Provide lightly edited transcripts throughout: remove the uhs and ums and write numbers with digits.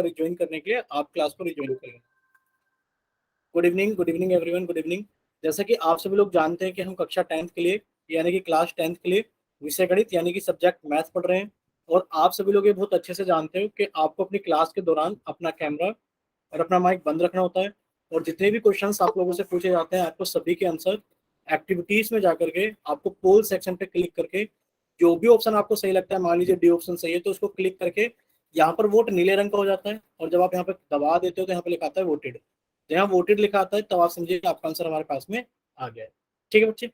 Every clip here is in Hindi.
रिज्वाइन करने के लिए आप क्लास को रिज्वाइन करें। Good evening everyone, good evening. जैसा कि आप सभी लोग जानते हैं कि हम कक्षा 10th के लिए यानी कि क्लास 10th के लिए विषय गणित यानी कि सब्जेक्ट मैथ पढ़ रहे हैं। और आप सभी लोग ये बहुत अच्छे से जानते हो कि आपको अपनी क्लास के दौरान अपना कैमरा और अपना माइक बंद रखना होता है। और जितने भी क्वेश्चंस आप लोगों से पूछे जाते हैं आपको सभी के आंसर एक्टिविटीज में जाकर के आपको पोल सेक्शन पे क्लिक करके जो भी ऑप्शन आपको सही लगता है, मान लीजिए डी ऑप्शन सही है तो उसको क्लिक करके यहाँ पर वोट नीले रंग का हो जाता है। और जब आप यहाँ पे दबा देते हो तो यहाँ पे लिखा आता है वोटेड। जहाँ वोटेड लिखा आता है तब आप समझिए कि आपका आंसर हमारे पास में आ गया है। ठीक है बच्चे,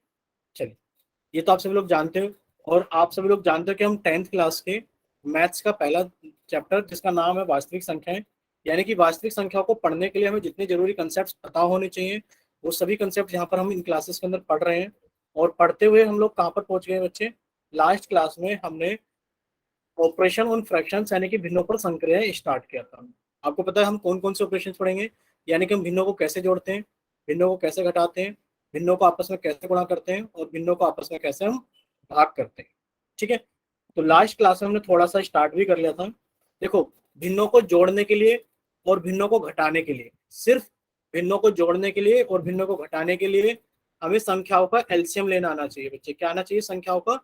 चलिए ये तो आप सभी लोग जानते हो। और आप सभी लोग जानते हो कि हम 10th क्लास के मैथ्स का पहला चैप्टर जिसका नाम है वास्तविक संख्याएं, यानी कि वास्तविक संख्याओं को पढ़ने के लिए हमें जितने जरूरी कंसेप्ट पता होने चाहिए वो सभी कंसेप्ट यहाँ पर हम इन क्लासेस के अंदर पढ़ रहे हैं। और पढ़ते हुए हम लोग कहाँ पर पहुंच गए बच्चे, लास्ट क्लास में हमने ऑपरेशन ऑन फ्रैक्शंस यानी कि भिन्नों पर संक्रियाएं स्टार्ट किया था। आपको पता है हम कौन कौन से ऑपरेशन पढ़ेंगे, यानी कि हम भिन्नों को कैसे जोड़ते हैं, भिन्नों को कैसे घटाते हैं, भिन्नों को आपस में कैसे गुणा करते हैं और भिन्नों को आपस में कैसे हम भाग करते हैं। ठीक है, तो लास्ट क्लास में हमने थोड़ा सा स्टार्ट भी कर लिया था। देखो, भिन्नों को जोड़ने के लिए और भिन्नों को घटाने के लिए, सिर्फ भिन्नों को जोड़ने के लिए और भिन्नों को घटाने के लिए हमें संख्याओं का एलसीएम लेना आना चाहिए। बच्चे क्या आना चाहिए, संख्याओं का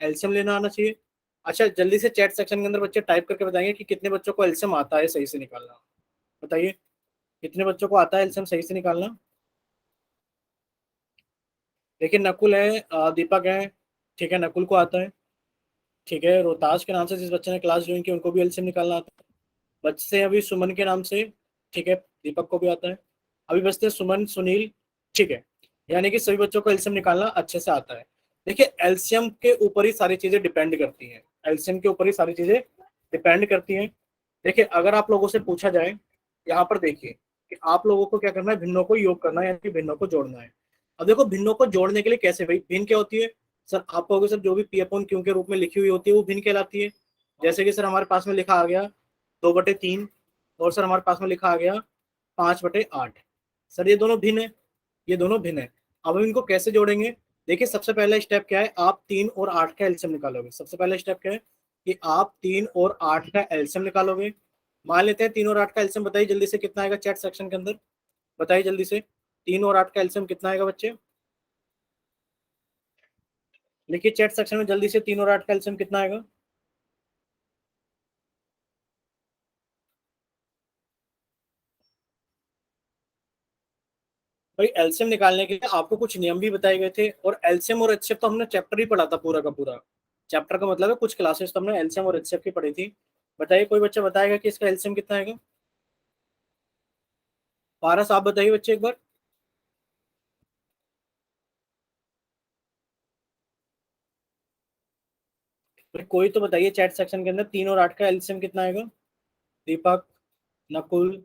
एलसीएम लेना आना चाहिए। अच्छा, जल्दी से चैट सेक्शन के अंदर बच्चे टाइप करके बताएंगे कि कितने बच्चों को एलसीएम आता है सही से निकालना। बताइए कितने बच्चों को आता है एलसीएम सही से निकालना। देखिए नकुल है, दीपक है, ठीक है नकुल को आता है। ठीक है, रोहतास के नाम से जिस बच्चे ने क्लास ज्वाइन की उनको भी एलसीएम निकालना आता है। बच्चे अभी सुमन के नाम से, ठीक है दीपक को भी आता है। अभी बचते हैं सुमन, सुनील, ठीक है, यानी कि सभी बच्चों को एलसीएम निकालना अच्छे से आता है। देखिए एलसीएम के ऊपर ही सारी चीजें डिपेंड करती हैं, एलसीएम के ऊपर ही सारी चीजें डिपेंड करती हैं। देखिए अगर आप लोगों से पूछा जाए, यहाँ पर देखिए कि आप लोगों को क्या करना है, भिन्नों को योग करना है यानी कि भिन्नों को जोड़ना है। अब देखो भिन्नों को जोड़ने के लिए कैसे, भाई भिन्न क्या होती है सर, आप कहोगे सर जो भी पी अपॉन क्यू के रूप में लिखी हुई होती है वो भिन्न कहलाती है। जैसे कि सर हमारे पास में लिखा आ गया 2/3 और सर हमारे पास में लिखा आ गया 5/8। सर ये दोनों भिन्न है, ये दोनों भिन्न है। अब हम इनको कैसे जोड़ेंगे, देखिए सबसे पहला स्टेप क्या है, आप 3 और 8 का एलसीएम निकालोगे। सबसे पहला स्टेप क्या है कि आप 3 और 8 का एलसीएम निकालोगे। मान लेते हैं 3 और 8 का एलसीएम, बताइए जल्दी से कितना आएगा चैट सेक्शन के अंदर, बताइए जल्दी से 3 और 8 का एलसीएम कितना आएगा बच्चे, लिखिए चैट सेक्शन में जल्दी से 3 और 8 का एलसीएम कितना आएगा। भाई एलसीएम निकालने के लिए आपको कुछ नियम भी बताए गए थे, और एलसीएम और एचसीएफ तो हमने चैप्टर ही पढ़ा था पूरा का पूरा। चैप्टर का मतलब है कुछ क्लासेस तो हमने एलसीएम और एचसीएफ की पढ़ी थी। बताइए कोई बच्चा बताएगा कि इसका एलसीएम कितना आएगा। पारस आप बताइए बच्चे एक बार। तो कोई तो बताइए चैट सेक्शन के अंदर 3 और 8 का एलसीएम कितना आएगा। दीपक, नकुल,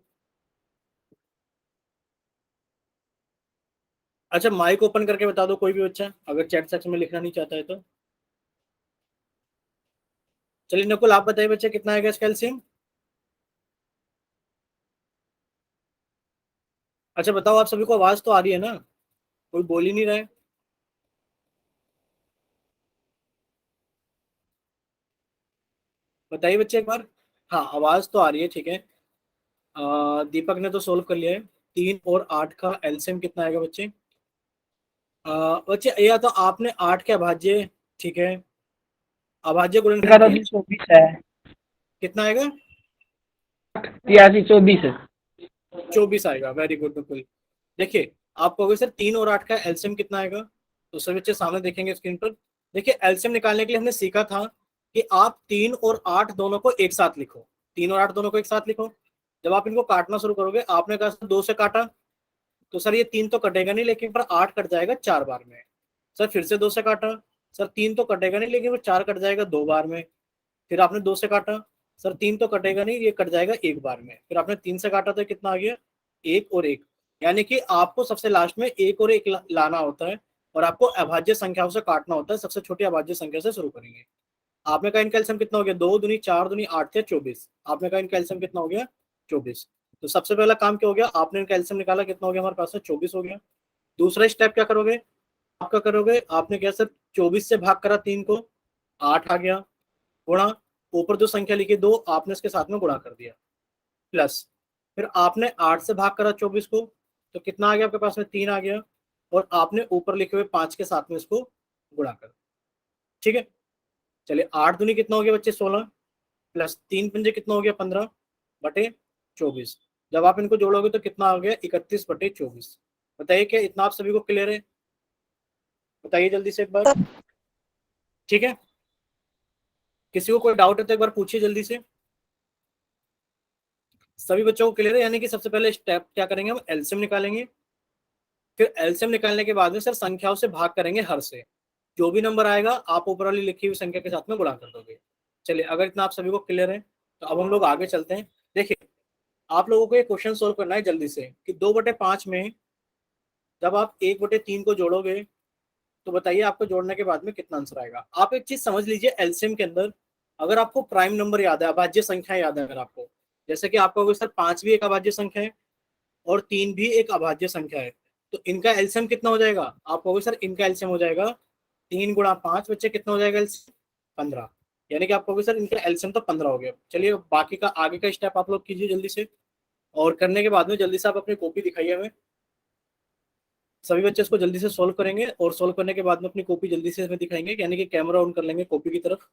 अच्छा माइक ओपन करके बता दो कोई भी बच्चा अगर चैट सेक्शन में लिखना नहीं चाहता है तो। चलिए नकुल आप बताइए बच्चे कितना आएगा इसका एलसीएम। अच्छा बताओ, आप सभी को आवाज तो आ रही है ना, कोई बोल ही नहीं रहा है। बताइए बच्चे एक बार। हाँ आवाज तो आ रही है, ठीक है। दीपक ने तो सोल्व कर लिया है। 3 और 8 का एलसीएम कितना आएगा बच्चे। बच्चे या तो आपने 8 के अभाज्य, ठीक है, अभाज्य गुणनखंड का तो किया, 24 है। कितना आएगा। 83 24 है। 24 आएगा, वेरी गुड बिल्कुल। देखिए आप कहोगे सर 3 और 8 का एलसीएम कितना आएगा, तो सभी बच्चे सामने देखेंगे स्क्रीन पर। देखिए एलसीएम निकालने के लिए हमने सीखा था कि आप 3 और 8 दोनों को एक साथ लिखो, 3 और 8 दोनों को एक साथ लिखो। जब आप इनको काटना शुरू करोगे, आपने कहा सर 2 से काटा तो सर ये 3 तो कटेगा नहीं, लेकिन पर 8 कट जाएगा 4 बार में। सर फिर से 2 से काटा, सर 3 तो कटेगा नहीं, लेकिन वो 4 कट जाएगा 2 बार में। फिर आपने 2 से काटा, सर 3 तो कटेगा नहीं, ये कट जाएगा 1 बार में। फिर आपने 3 से काटा तो कितना आ गया, 1 और 1। यानी कि आपको सबसे लास्ट में 1 और 1 लाना होता है, और आपको अभाज्य संख्याओं से काटना होता है। सबसे छोटी अभाज्य संख्या से शुरू करेंगे। आपने कहा इनका एलसीएम कितना हो गया, 2 दूनी 4 दूनी 8 थे 24। आपने कहा इनका एलसीएम कितना हो गया 24। तो सबसे पहला काम क्या हो गया, आपने इनका एलसीएम निकाला, कितना हो गया हमारे पास में 24 हो गया। दूसरा स्टेप क्या करोगे, आपका करोगे, आपने क्या सर 24 से भाग करा 3 को, 8 आ गया, गुणा ऊपर जो संख्या लिखी 2 आपने इसके साथ में गुणा कर दिया। प्लस फिर आपने 8 से भाग करा 24 को, तो कितना आ गया आपके पास में, 3 आ गया, और आपने ऊपर लिखे हुए 5 के साथ में इसको गुणा कर। ठीक है, चलिए 8 दूनी कितना हो गया बच्चे, 16, प्लस 3 पंजे कितना हो गया, 15 बटे 24। जब आप इनको जोड़ोगे तो कितना आ गया, 31 बटे 24। बताइए क्या इतना आप सभी को क्लियर है? बताइए जल्दी से एक बार। ठीक है, किसी को कोई डाउट है तो एक बार पूछिए जल्दी से। सभी बच्चों को क्लियर है? यानी कि सबसे पहले स्टेप क्या करेंगे, हम एलसीएम निकालेंगे, फिर एलसीएम निकालने के बाद में सर संख्याओं से भाग करेंगे हर से, जो भी नंबर आएगा आप ऊपर वाली लिखी हुई संख्या के साथ में गुणा कर दोगे। चलिए अगर इतना आप सभी को क्लियर है तो अब हम लोग आगे चलते हैं। देखिए आप लोगों को एक क्वेश्चन सोल्व करना है जल्दी से कि 2/5 में जब आप 1/3 को जोड़ोगे तो बताइए आपको जोड़ने के बाद में कितना आंसर आएगा। आप एक चीज समझ लीजिए, एलसीएम के अंदर अगर आपको प्राइम नंबर याद है, अभाज्य संख्या याद है, अगर आपको जैसे कि आपको अगर सर 5 भी एक अभाज्य संख्या है और 3 भी एक अभाज्य संख्या है, तो इनका एलसीएम कितना हो जाएगा, आप कहोगे सर इनका एलसीएम हो जाएगा 3 × 5 बच्चे कितना हो जाएगा एलसीएम, 15। यानी कि आप कहोगे सर इनका एलसीएम तो 15 हो गया। चलिए बाकी का आगे का स्टेप आप लोग कीजिए जल्दी से, और करने के बाद में जल्दी से आप अपनी कॉपी दिखाइए हमें। सभी बच्चे इसको जल्दी से सोल्व करेंगे और सोल्व करने के बाद में अपनी कॉपी जल्दी से हमें दिखाएंगे, यानी कि कैमरा ऑन कर लेंगे कॉपी की तरफ।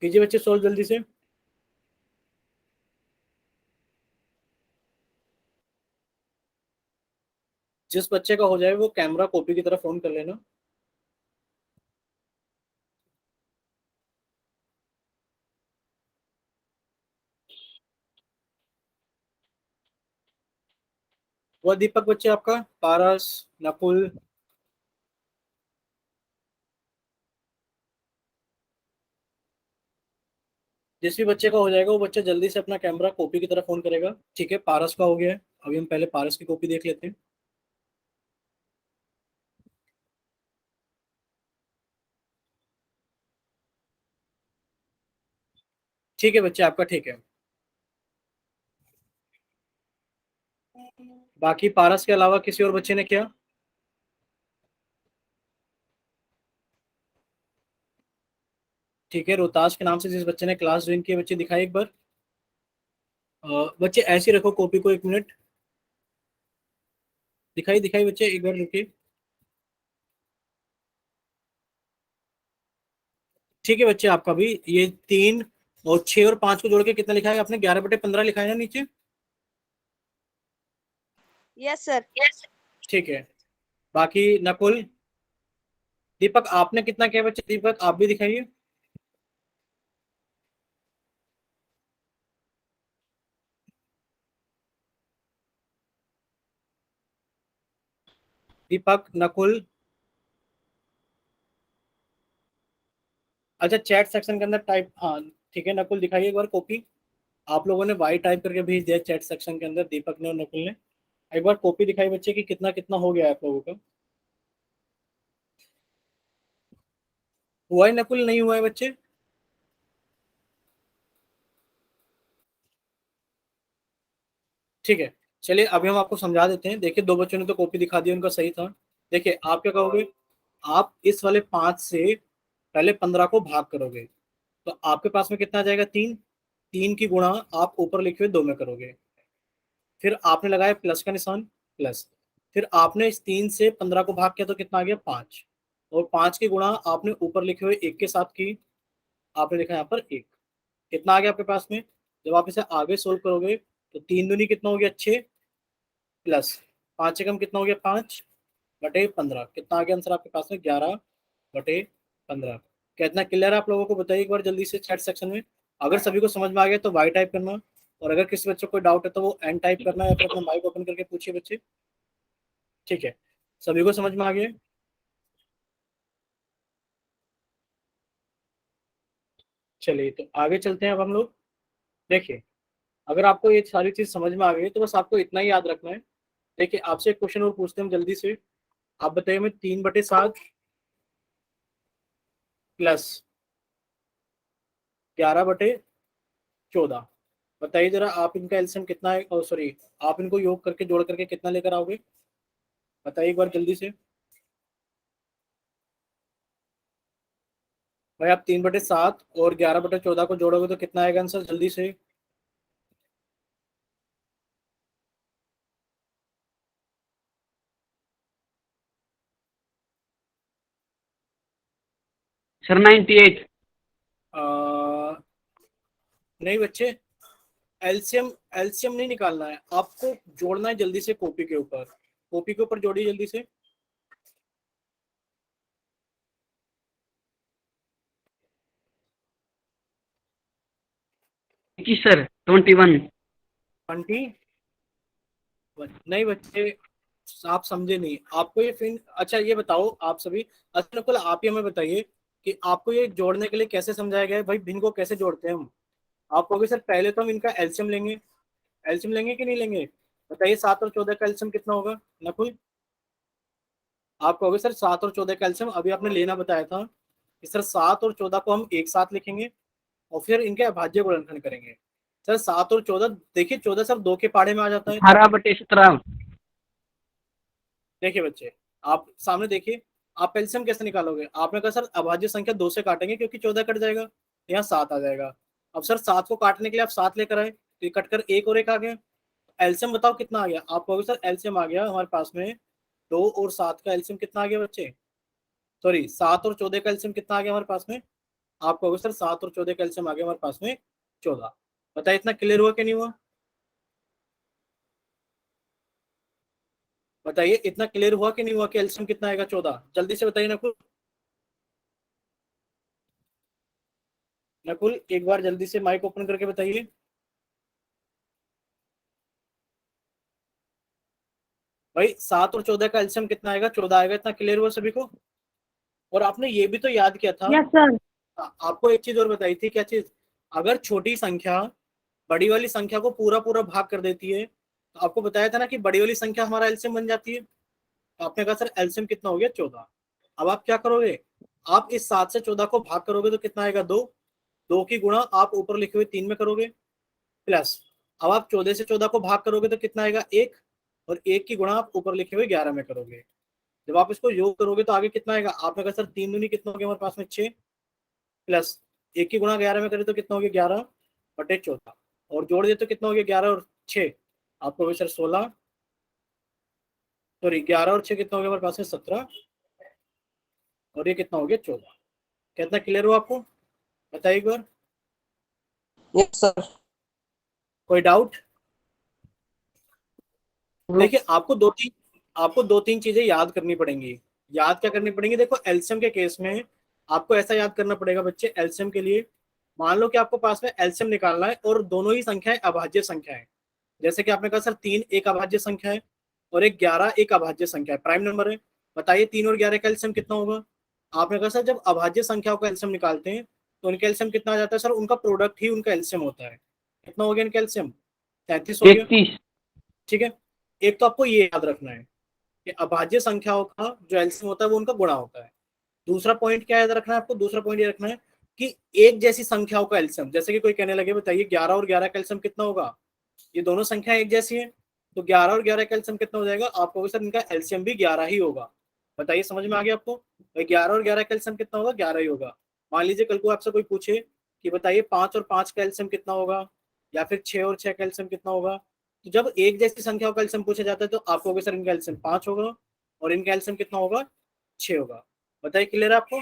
कीजिए बच्चे सोल्व जल्दी से। जिस बच्चे का हो जाए वो कैमरा कॉपी की तरफ ऑन कर लेना। वो दीपक बच्चे आपका, पारस, नकुल, जिस भी बच्चे का हो जाएगा वो बच्चा जल्दी से अपना कैमरा कॉपी की तरफ ऑन करेगा। ठीक है, पारस का हो गया है, अभी हम पहले पारस की कॉपी देख लेते हैं। ठीक है बच्चे आपका ठीक है। बाकी पारस के अलावा किसी और बच्चे ने किया? ठीक है, रोहतास के नाम से जिस बच्चे ने क्लास ज्वाइन की है, बच्चे दिखाई एक बार। बच्चे ऐसे ही रखो कॉपी को, 1 मिनट। दिखाई दिखाई बच्चे एक बार रुकिए। ठीक है बच्चे आपका भी ये 3 और 6 और 5 को जोड़ के कितना लिखा है आपने, 11/15 लिखा है ना नीचे। Yes sir. ठीक है, बाकी नकुल, दीपक आपने कितना किया बच्चे, दीपक आप भी दिखाइए। दीपक, नकुल, अच्छा चैट सेक्शन के अंदर टाइप, हाँ ठीक है, नकुल दिखाइए एक बार कॉपी। आप लोगों ने वाई टाइप करके भेज दिया चैट सेक्शन के अंदर, दीपक ने और नकुल ने। एक बार कॉपी दिखाई बच्चे कि कितना कितना हो गया है आप लोगों का। हुआ है नकुल, नहीं हुआ है बच्चे? ठीक है, चलिए अभी हम आपको समझा देते हैं। देखिए दो बच्चों ने तो कॉपी दिखा दी, उनका सही था। देखिए आप क्या कहोगे, आप इस वाले 5 से पहले 15 को भाग करोगे, तो आपके पास में कितना आ जाएगा, 3। 3 की गुणा आप ऊपर लिखे हुए 2 में करोगे, फिर आपने लगाया प्लस का निशान, प्लस, फिर आपने इस 3 से 15 को भाग किया तो कितना आ गया, 5, और 5 की गुणा आपने ऊपर लिखे हुए 1 के साथ की, आपने लिखा यहाँ पर 1। कितना आ गया आपके पास में, जब आप इसे आगे सोल्व करोगे तो 3 दूनी कितना हो गया, 6, प्लस 5 से कम कितना हो गया, 5/15, कितना आ गया आंसर आपके पास में, 11/15। कितना क्लियर है आप लोगों को, बताइए एक बार जल्दी से चैट सेक्शन में। अगर सभी को समझ में आ गया तो वाई टाइप करना, और अगर किसी बच्चे को कोई डाउट है तो वो एन टाइप करना, या फिर अपना माइक ओपन करके पूछिए बच्चे। ठीक है, सभी को समझ में आ गया? चलिए तो आगे चलते हैं अब हम लोग। देखिए अगर आपको ये सारी चीज समझ में आ गई तो बस आपको इतना ही याद रखना है। देखिए आपसे एक क्वेश्चन और पूछते हैं हम जल्दी से। आप बताइए हमें, 3/7 प्लस 11/14, बताइए जरा आप इनका एलसीएम कितना है, और सॉरी आप इनको योग करके जोड़ करके कितना लेकर आओगे, बताइए एक बार जल्दी से। भाई आप 3/7 और 11/14 को जोड़ोगे तो कितना आएगा आंसर, जल्दी से। सर 98। नहीं बच्चे, एलसीएम एलसीएम नहीं निकालना है आपको, जोड़ना है जल्दी से कॉपी के ऊपर, कॉपी के ऊपर जोड़िए जल्दी से। जी सर 21। 20, नहीं बच्चे आप समझे नहीं, आपको ये फिर अच्छा ये बताओ आप सभी, अच्छा नकुल आप ही हमें बताइए कि आपको ये जोड़ने के लिए कैसे समझाया गया है भाई, भिन्न को कैसे जोड़ते हैं हम। आप कहोगे सर पहले तो हम इनका एलसीएम लेंगे, एलसीएम लेंगे कि नहीं लेंगे, बताइए 7 और 14 का एलसीएम कितना होगा नकुल। आप कहोगे सर 7 और 14 का एलसीएम अभी आपने लेना बताया था कि सर 7 और 14 को हम एक साथ लिखेंगे और फिर इनके अभाज्य गुणनखंड करेंगे। सर 7 और 14, देखिए 14 सर 2 के पहाड़े में आ जाता है। 18/17। देखिए बच्चे आप सामने देखिए, आप एलसीएम कैसे निकालोगे, आपने कहा सर अभाज्य संख्या 2 से काटेंगे क्योंकि 14 कट जाएगा, यहाँ 7 आ जाएगा। अब सर 7 को काटने के लिए आप 7 लेकर आए तो ये कटकर एक और एक आ गया, एलसीएम बताओ कितना आ गया, आप कहोगे सर एलसीएम आ गया हमारे पास में 2 और 7 का एलसीएम कितना आ गया बच्चे, सॉरी 7 और 14 का एलसीएम कितना आ गया हमारे पास में, आप कहोगे सर 7 और 14 का एलसीएम आ गया हमारे पास में 14। बताइए इतना क्लियर हुआ कि नहीं हुआ, बताइए इतना क्लियर हुआ कि नहीं हुआ कि एलसीएम कितना आएगा 14, जल्दी से बताइए नकुल। नकुल एक बार जल्दी से माइक ओपन करके बताइए। भाई 7 और 14 का एलसीएम कितना आएगा, 14 आएगा, इतना क्लियर हुआ सभी को। और आपने ये भी तो याद किया था, यस सर। आपको एक चीज और बताई थी, क्या चीज, अगर छोटी संख्या बड़ी वाली संख्या को पूरा पूरा भाग कर देती है तो आपको बताया था ना कि बड़ी वाली संख्या हमारा एलसीएम बन जाती है, तो आपने कहा सर एलसीएम कितना हो गया 14। अब आप क्या करोगे, आप इस 7 से 14 को भाग करोगे तो कितना आएगा 2, 2 की गुणा आप ऊपर लिखे हुए 3 में करोगे, प्लस अब आप 14 से 14 को भाग करोगे तो कितना आएगा 1, और 1 की गुणा आप ऊपर लिखे हुए 11 में करोगे। जब आप इसको योग करोगे तो आगे कितना आएगा, आपने कहा सर 3 दूनी कितना हो गया हमारे पास में 6, प्लस 1 की गुणा 11 में करें तो कितना हो गया 11/14, और जोड़ दे तो कितना हो गया 11 और 6, आपको सर 16, सॉरी 11 और 6 कितना हो गया हमारे पास में 17, और ये कितना हो गया 14। कितना क्लियर हुआ आपको, बताइए एक बार, यस सर। कोई डाउट। देखिए आपको दो तीन चीजें याद करनी पड़ेंगी, याद क्या करनी पड़ेंगी, देखो एलसीएम के केस में आपको ऐसा याद करना पड़ेगा बच्चे, एलसीएम के लिए मान लो कि आपको पास में एलसीएम निकालना है और दोनों ही संख्याएं अभाज्य संख्या है, जैसे कि आपने कहा सर 3 एक अभाज्य संख्या है और एक 11 एक अभाज्य संख्या है, प्राइम नंबर है। बताइए 3 और 11 का एलसीएम कितना होगा, आपने कहा सर जब अभाज्य संख्याओं का एलसीएम निकालते हैं तो उनका एलसीएम कितना आ जाता है, सर उनका प्रोडक्ट ही उनका एलसीएम होता है, कितना हो गया इनका एलसीएम, 33 हो गया। 33। ठीक है, एक तो आपको ये याद रखना है कि अभाज्य संख्याओं का जो एलसीएम होता है वो उनका गुणा होता है। दूसरा पॉइंट क्या याद रखना है आपको, दूसरा पॉइंट ये रखना है कि एक जैसी संख्याओं का एलसीएम, जैसे कि कोई कहने लगे बताइए 11 और 11 का एलसीएम कितना होगा, ये दोनों संख्या एक जैसी है तो 11 और 11 का एलसीएम कितना हो जाएगा, आप कहोगे सर इनका एलसीएम भी 11 ही होगा। बताइए समझ में आ गया आपको, भाई 11 और 11 का एलसीएम कितना होगा, 11 ही होगा। मान लीजिए कल को आपसे कोई पूछे कि बताइए 5 और 5 का एलसीएम कितना होगा, या फिर 6 और 6 का एलसीएम कितना होगा, तो जब एक जैसी संख्याओं का एलसीएम पूछा जाता है तो आप कहोगे सर इनका एलसीएम 5 होगा और इनका एलसीएम कितना होगा 6 होगा। बताइए क्लियर है आपको।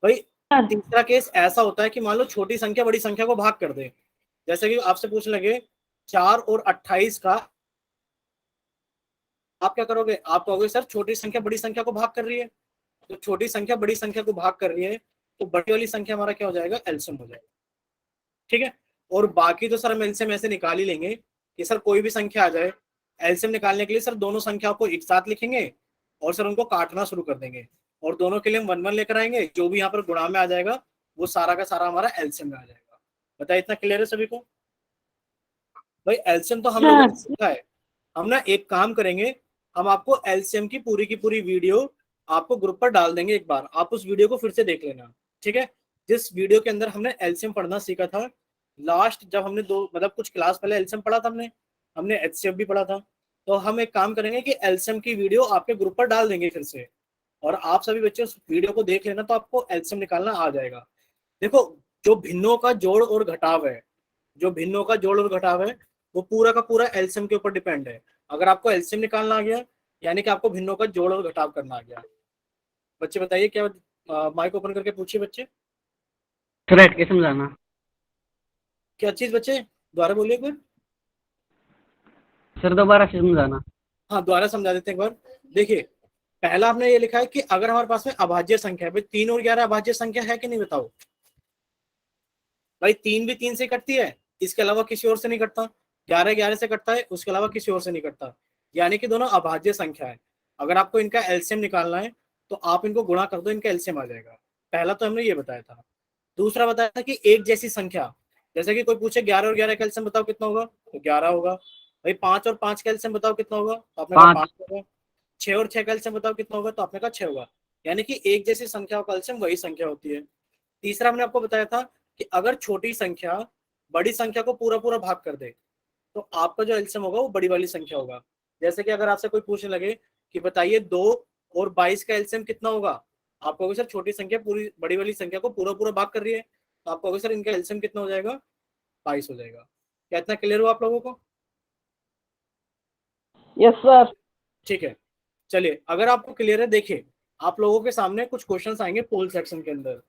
भाई तीसरा केस ऐसा होता है कि मान लो छोटी संख्या बड़ी संख्या को भाग कर दे, जैसे कि आपसे पूछने लगे 4 और 28 का, आप क्या करोगे, आप कहोगे सर छोटी संख्या बड़ी संख्या को भाग कर रही है, तो छोटी संख्या बड़ी संख्या को भाग कर रही है तो बड़ी वाली संख्या हमारा क्या हो जाएगा, एलसीएम हो जाएगा। ठीक है, और बाकी तो सर हम एलसीएम ऐसे निकाल ही लेंगे कि सर कोई भी संख्या आ जाए, एलसीएम निकालने के लिए सर दोनों संख्याओं को एक साथ लिखेंगे और सर उनको काटना शुरू कर देंगे, और दोनों के लिए हम 1 1 लेकर आएंगे, जो भी यहाँ पर गुणा में आ जाएगा वो सारा का सारा हमारा एलसीएम में आ जाएगा। बताइए इतना क्लियर है सभी को। भाई एलसीएम तो हम लोगों ने सीखा है, हम ना एक काम करेंगे, हम आपको एलसीएम की पूरी वीडियो आपको ग्रुप पर डाल देंगे, एक बार आप उस वीडियो को फिर से देख लेना। ठीक है, जिस वीडियो के अंदर हमने एलसीएम पढ़ना सीखा था लास्ट, जब हमने दो मतलब कुछ क्लास पहले एलसीएम पढ़ा था, हमने हमने एचसीएफ भी पढ़ा था, तो हम एक काम करेंगे कि एलसीएम की वीडियो आपके ग्रुप पर डाल देंगे फिर से, और आप सभी बच्चे उस वीडियो को देख लेना तो आपको एलसीएम निकालना आ जाएगा। देखो, जो भिन्नों का जोड़ और घटाव है, जो भिन्नों का जोड़ और घटाव है, वो पूरा का पूरा एलसीएम के ऊपर डिपेंड है। अगर आपको एलसीएम निकालना आ गया, यानी कि आपको भिन्नों का जोड़ और घटाव करना आ गया। बच्चे बताइए क्या, माइक ओपन करके पूछिए बच्चे। सर हट के समझाना। क्या चीज बच्चे, दोबारा बोलिए एक बार। सर दोबारा से समझाना। हाँ, दोबारा समझा देते हैं एक बार। देखिए, पहला हमने ये लिखा है कि अगर हमारे पास में अभाज्य संख्या है, भाई 3 और 11 अभाज्य संख्या है कि नहीं बताओ। भाई 3 भी 3 से कटती है, इसके अलावा किसी और से नहीं कटता। 11 11 से कटता है, उसके अलावा किसी और से नहीं कटता। यानी कि दोनों अभाज्य संख्या है। अगर आपको इनका एलसीएम निकालना है तो आप इनको गुणा कर दो, इनका एलसीएम आ जाएगा। पहला तो हमने ये बताया था। दूसरा बताया था कि एक जैसी संख्या, जैसे कि कोई पूछे 11 और 11 का एलसीएम बताओ कितना होगा, तो 11 होगा। भाई 5 और 5 का एलसीएम बताओ कितना होगा, तो आपने कहा 5 5। होगा। 6 और 6 का एलसीएम बताओ कितना होगा, तो आपने कहा 6 होगा। यानी कि एक जैसी संख्याओं का एलसीएम वही संख्या होती है। तीसरा हमने आपको बताया था कि अगर छोटी संख्या बड़ी संख्या को पूरा पूरा भाग कर दे तो आपका जो एलसीएम होगा वो बड़ी वाली संख्या होगा। जैसे कि अगर आपसे कोई पूछने लगे कि बताइए 2 और 22 का एलसीएम कितना होगा, आप कहोगे सर छोटी संख्या पूरी बड़ी वाली संख्या को पूरा पूरा भाग कर रही है, तो आप कहोगे सर इनका एलसीएम कितना हो जाएगा, 22 हो जाएगा। क्या इतना क्लियर हुआ आप लोगों को? Yes, sir. ठीक है, चलिए अगर आपको क्लियर है, देखिए आप लोगों के सामने कुछ क्वेश्चंस आएंगे पोल सेक्शन के अंदर।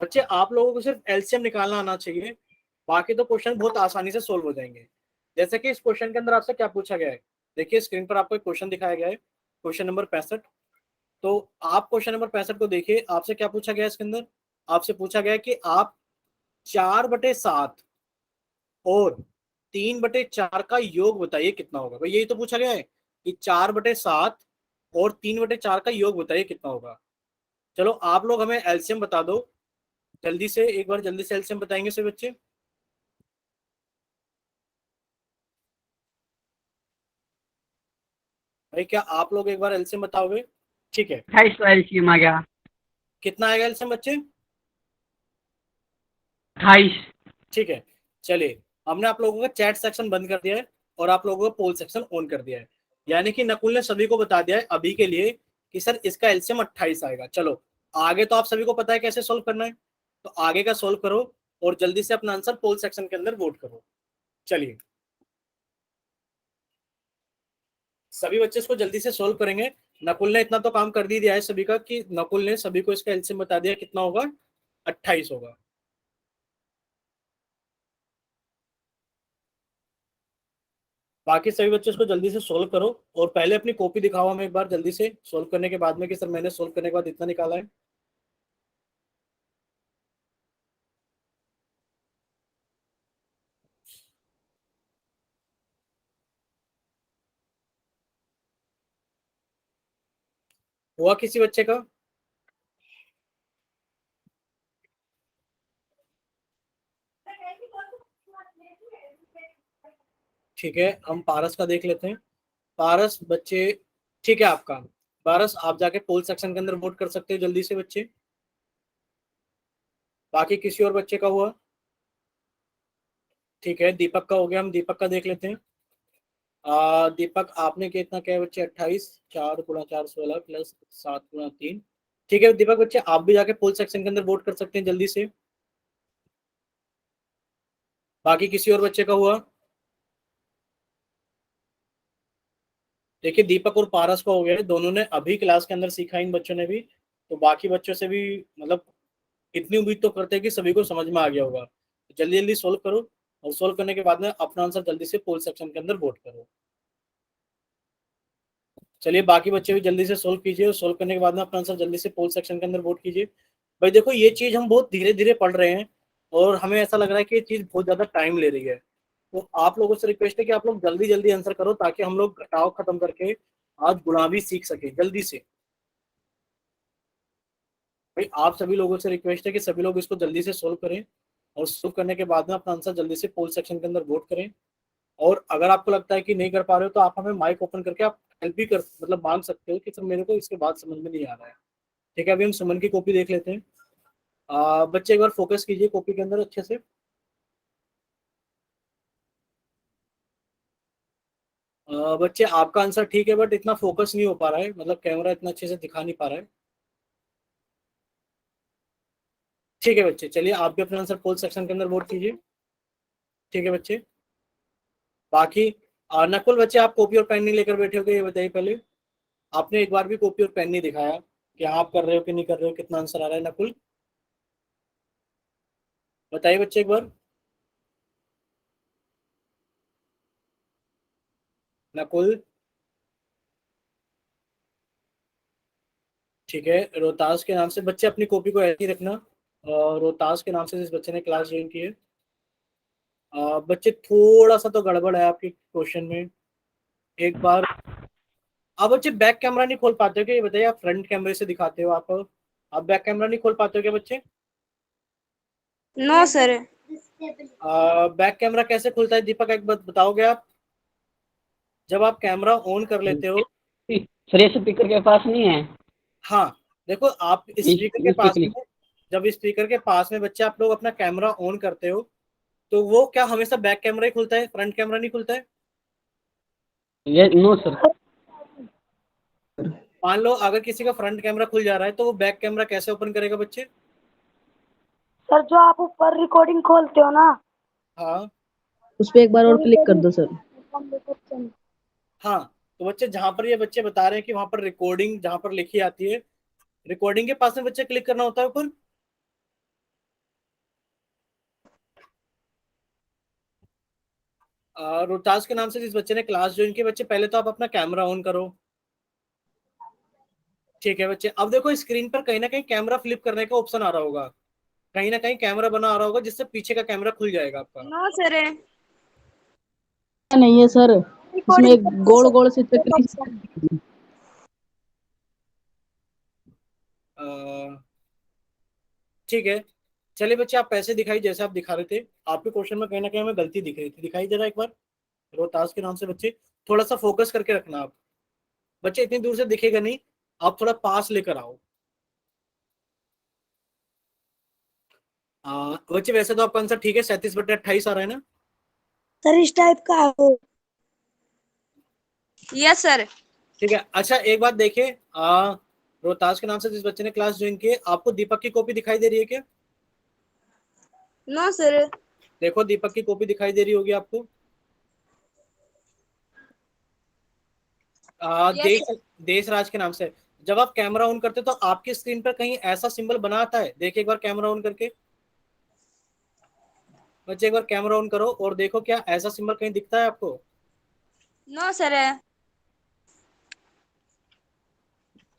बच्चे आप लोगों को सिर्फ एलसीएम निकालना आना चाहिए, बाकी तो क्वेश्चन बहुत आसानी से सोल्व हो जाएंगे। जैसे कि इस क्वेश्चन के अंदर आपसे क्या पूछा गया है, देखिए स्क्रीन पर आपको एक क्वेश्चन दिखाया गया है, क्वेश्चन नंबर 65। तो आप क्वेश्चन नंबर 65 को देखिए, आपसे क्या पूछा गया है इसके अंदर। आपसे पूछा गया है कि आप 4/7 और 3/4 का योग बताइए कितना होगा। भाई यही तो पूछा गया है कि 4/7 और 3/4 का योग बताइए कितना होगा। चलो आप लोग हमें एलसीएम बता दो जल्दी से, एक बार जल्दी से एलसीएम बताएंगे सभी बच्चे। भाई क्या आप लोग एक बार एलसीएम बताओगे? ठीक है, 28 का एलसीएम आ गया। कितना आएगा एलसीएम बच्चे? 28। ठीक है, चलिए हमने आप लोगों का चैट सेक्शन बंद कर दिया है और आप लोगों का पोल सेक्शन ऑन कर दिया है। यानी कि नकुल ने सभी को बता दिया है अभी के लिए कि सर इसका एलसीएम 28 आएगा। चलो आगे तो आप सभी को पता है कैसे सोल्व करना है, तो आगे का सोल्व करो और जल्दी से अपना आंसर पोल सेक्शन के अंदर वोट करो। चलिए सभी बच्चे इसको जल्दी से सोल्व करेंगे। नकुल ने इतना तो काम कर दी दिया है सभी का कि नकुल ने सभी को इसका एलसीएम बता दिया कितना होगा, 28 होगा। बाकी सभी बच्चे इसको जल्दी से सोल्व करो और पहले अपनी कॉपी दिखाओ हमें एक बार जल्दी से सोल्व करने के बाद में कि सर मैंने सोल्व करने के बाद इतना निकाला है। हुआ किसी बच्चे का? ठीक है, हम पारस का देख लेते हैं। पारस बच्चे, ठीक है आपका। पारस आप जाके पोल सेक्शन के अंदर वोट कर सकते हो जल्दी से बच्चे। बाकी किसी और बच्चे का हुआ? ठीक है, दीपक का हो गया, हम दीपक का देख लेते हैं। दीपक आपने कितना क्या है बच्चे, 28, 4 × 4 16 प्लस 7 × 3। ठीक है दीपक बच्चे, आप भी जाके पोल सेक्शन के अंदर वोट कर सकते हैं जल्दी से। बाकी किसी और बच्चे का हुआ? देखिए दीपक और पारस का हो गया है, दोनों ने अभी क्लास के अंदर सीखा इन बच्चों ने भी, तो बाकी बच्चों से भी मतलब इतनी उम्मीद तो करते हैं कि सभी को समझ में आ गया होगा। तो जल्दी जल्दी सोल्व करो और सोल्व करने के बाद में अपना आंसर जल्दी से पोल सेक्शन के अंदर वोट करो। चलिए बाकी बच्चे भी जल्दी से सोल्व कीजिए और सोल्व करने के बाद में अपना आंसर जल्दी से पोल सेक्शन के अंदर वोट कीजिए। भाई देखो ये चीज हम बहुत धीरे धीरे पढ़ रहे हैं और हमें ऐसा लग रहा है कि ये चीज बहुत ज्यादा टाइम ले रही है, तो आप लोगों से रिक्वेस्ट है कि आप लोग जल्दी जल्दी आंसर करो ताकि हम लोग घटाव खत्म करके आज गुणा भी सीख सके जल्दी से। भाई आप सभी लोगों से रिक्वेस्ट है कि सभी लोग इसको जल्दी से सोल्व करें और सोल्व करने के बाद में अपना आंसर जल्दी से पोल सेक्शन के अंदर वोट करें। और अगर आपको लगता है कि नहीं कर पा रहे हो तो आप हमें माइक ओपन करके आप हेल्प भी कर मतलब मांग सकते हो कि सर मेरे को इसके बाद समझ में नहीं आ रहा है। ठीक है, अभी हम सुमन की कॉपी देख लेते हैं। बच्चे एक बार फोकस कीजिए कॉपी के अंदर अच्छे से। बच्चे आपका आंसर ठीक है बट इतना फोकस नहीं हो पा रहा है, मतलब कैमरा इतना अच्छे से दिखा नहीं पा रहा है। ठीक है बच्चे, चलिए आप भी अपना आंसर पोल सेक्शन के अंदर वोट कीजिए। ठीक है बच्चे, बाकी नकुल बच्चे आप कॉपी और पेन नहीं लेकर बैठे हो, ये बताइए पहले। आपने एक बार भी कॉपी और पेन नहीं दिखाया कि आप कर रहे हो कि नहीं कर रहे हो, कितना आंसर आ रहा है नकुल, बताइए बच्चे एक बार। नकुल, ठीक है, रोहतास के नाम से बच्चे अपनी कॉपी को ऐसे ही रखना। रोहतास के नाम से जिस बच्चे ने क्लास ज्वाइन की है, बच्चे थोड़ा सा तो गड़बड़ है आपके क्वेश्चन में। एक बार आप बच्चे बैक कैमरा नहीं खोल पाते हो क्या, ये बताइए, आप फ्रंट कैमरे से दिखाते हो, आप बैक कैमरा नहीं खोल पाते हो क्या बच्चे? No sir. बैक कैमरा कैसे खुलता है दीपक, एक बात बताओगे आप? जब आप कैमरा ऑन कर लेते हो, सर ये स्पीकर के पास नहीं है। हाँ देखो, आप स्पीकर के इस पे पास क्लिक। में, जब स्पीकर के पास में बच्चे आप लोग अपना कैमरा ऑन करते हो, तो वो क्या हमेशा बैक कैमरा ही खुलता है, फ्रंट कैमरा नहीं खुलता है? ये नो सर। मान लो अगर किसी का फ्रंट कैमरा खुल जा रहा है तो वो बैक कैमरा कैसे ओपन करेगा बच्चे? सर जो आप ऊपर रिकॉर्डिंग खोलते हो ना, हाँ उस पे एक बार और क्लिक कर दो सर। हाँ, तो बच्चे जहां पर ये बच्चे बता रहे हैं कि वहां पर रिकॉर्डिंग जहां पर लिखी आती है, रिकॉर्डिंग के पास में बच्चे क्लिक करना होता है ऊपर। रोहतास के नाम से जिस बच्चे ने क्लास ज्वाइन की, बच्चे पहले तो आप अपना कैमरा ऑन करो। ठीक है बच्चे, अब देखो स्क्रीन पर कहीं ना कहीं कैमरा फ्लिप करने का ऑप्शन आ रहा होगा, कहीं ना कहीं कैमरा बना आ रहा होगा जिससे पीछे का कैमरा खुल जाएगा आपका। No sir. नहीं है सर, इसमें रिकॉर्डिंग एक गोल गोल से चक्री। अ, ठीक है, चलिए बच्चे आप पैसे दिखाई जैसे आप दिखा रहे थे, आपके क्वेश्चन में कहीं ना कहीं हमें गलती दिख रही थी, दिखाई दे रहा है एक बार। रोहतास के नाम से बच्चे थोड़ा सा फोकस करके रखना आप, बच्चे इतनी दूर से दिखेगा नहीं, आप थोड़ा पास लेकर आओ। बच्चे वैसे तो आपका आंसर ठीक है, 37/28 आ रहा है ना? सर इस टाइप का है वो। Yes sir. ठीक है, अच्छा एक बात देखिए, रोहतास के नाम से जिस बच्चे ने क्लास ज्वाइन की है, आपको दीपक की कॉपी दिखाई दे रही है क्या? No sir. देखो दीपक की कॉपी दिखाई दे रही होगी आपको। देश देश राज के नाम से जब आप कैमरा ऑन करते हो तो आपकी स्क्रीन पर कहीं ऐसा सिंबल बना आता है, देखिए एक बार कैमरा ऑन करके, बच्चे एक बार कैमरा ऑन करो और देखो क्या ऐसा सिंबल कहीं दिखता है आपको? No sir.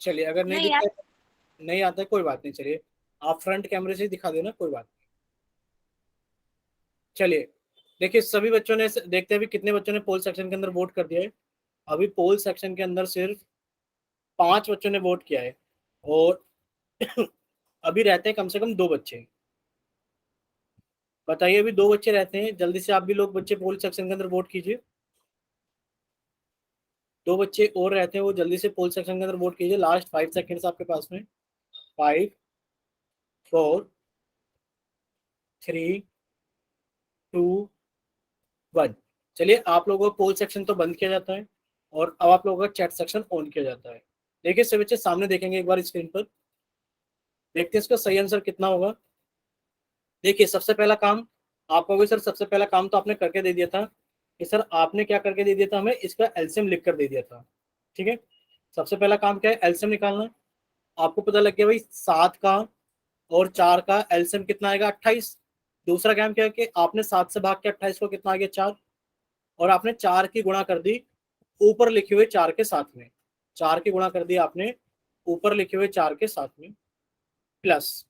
चलिए अगर नहीं नहीं दिखता है, नहीं आता है कोई बात नहीं, चलिए आप फ्रंट कैमरे से ही दिखा देना, कोई बात नहीं। चलिए देखिए, सभी बच्चों ने, देखते हैं अभी कितने बच्चों ने पोल सेक्शन के अंदर वोट कर दिया है। अभी पोल सेक्शन के अंदर सिर्फ 5 बच्चों ने वोट किया है, और अभी रहते हैं कम से कम 2 बच्चे। बताइए, अभी 2 बच्चे रहते हैं, जल्दी से आप भी लोग बच्चे पोल सेक्शन के अंदर वोट कीजिए। 2 बच्चे और रहते हैं, वो जल्दी से पोल सेक्शन के अंदर वोट कीजिए, लास्ट 5 सेकेंड्स आपके पास में। 5 4 3 2 1। चलिए आप लोगों का पोल सेक्शन तो बंद किया जाता है, और अब आप लोगों का चैट सेक्शन ऑन किया जाता है। देखिए सभी बच्चे सामने देखेंगे एक बार स्क्रीन पर, देखते हैं इसका सही आंसर कितना होगा। देखिए सबसे पहला काम आप कहोगे सर सबसे पहला काम तो आपने करके दे दिया था, कि सर आपने क्या करके दे दिया था, हमें इसका एलसीएम लिख कर दे दिया था। ठीक है, सबसे पहला काम क्या है, एलसीएम निकालना। आपको पता लग गया भाई 7 का और 4 का एलसीएम कितना आएगा, 28। दूसरा काम क्या है कि आपने 7 से भाग के 28 को कितना आ गया, 4, और आपने 4 की गुणा कर दी ऊपर लिखे हुए 4 के साथ में, 4 की गुणा कर दी आपने ऊपर लिखे हुए 4 के साथ में, प्लस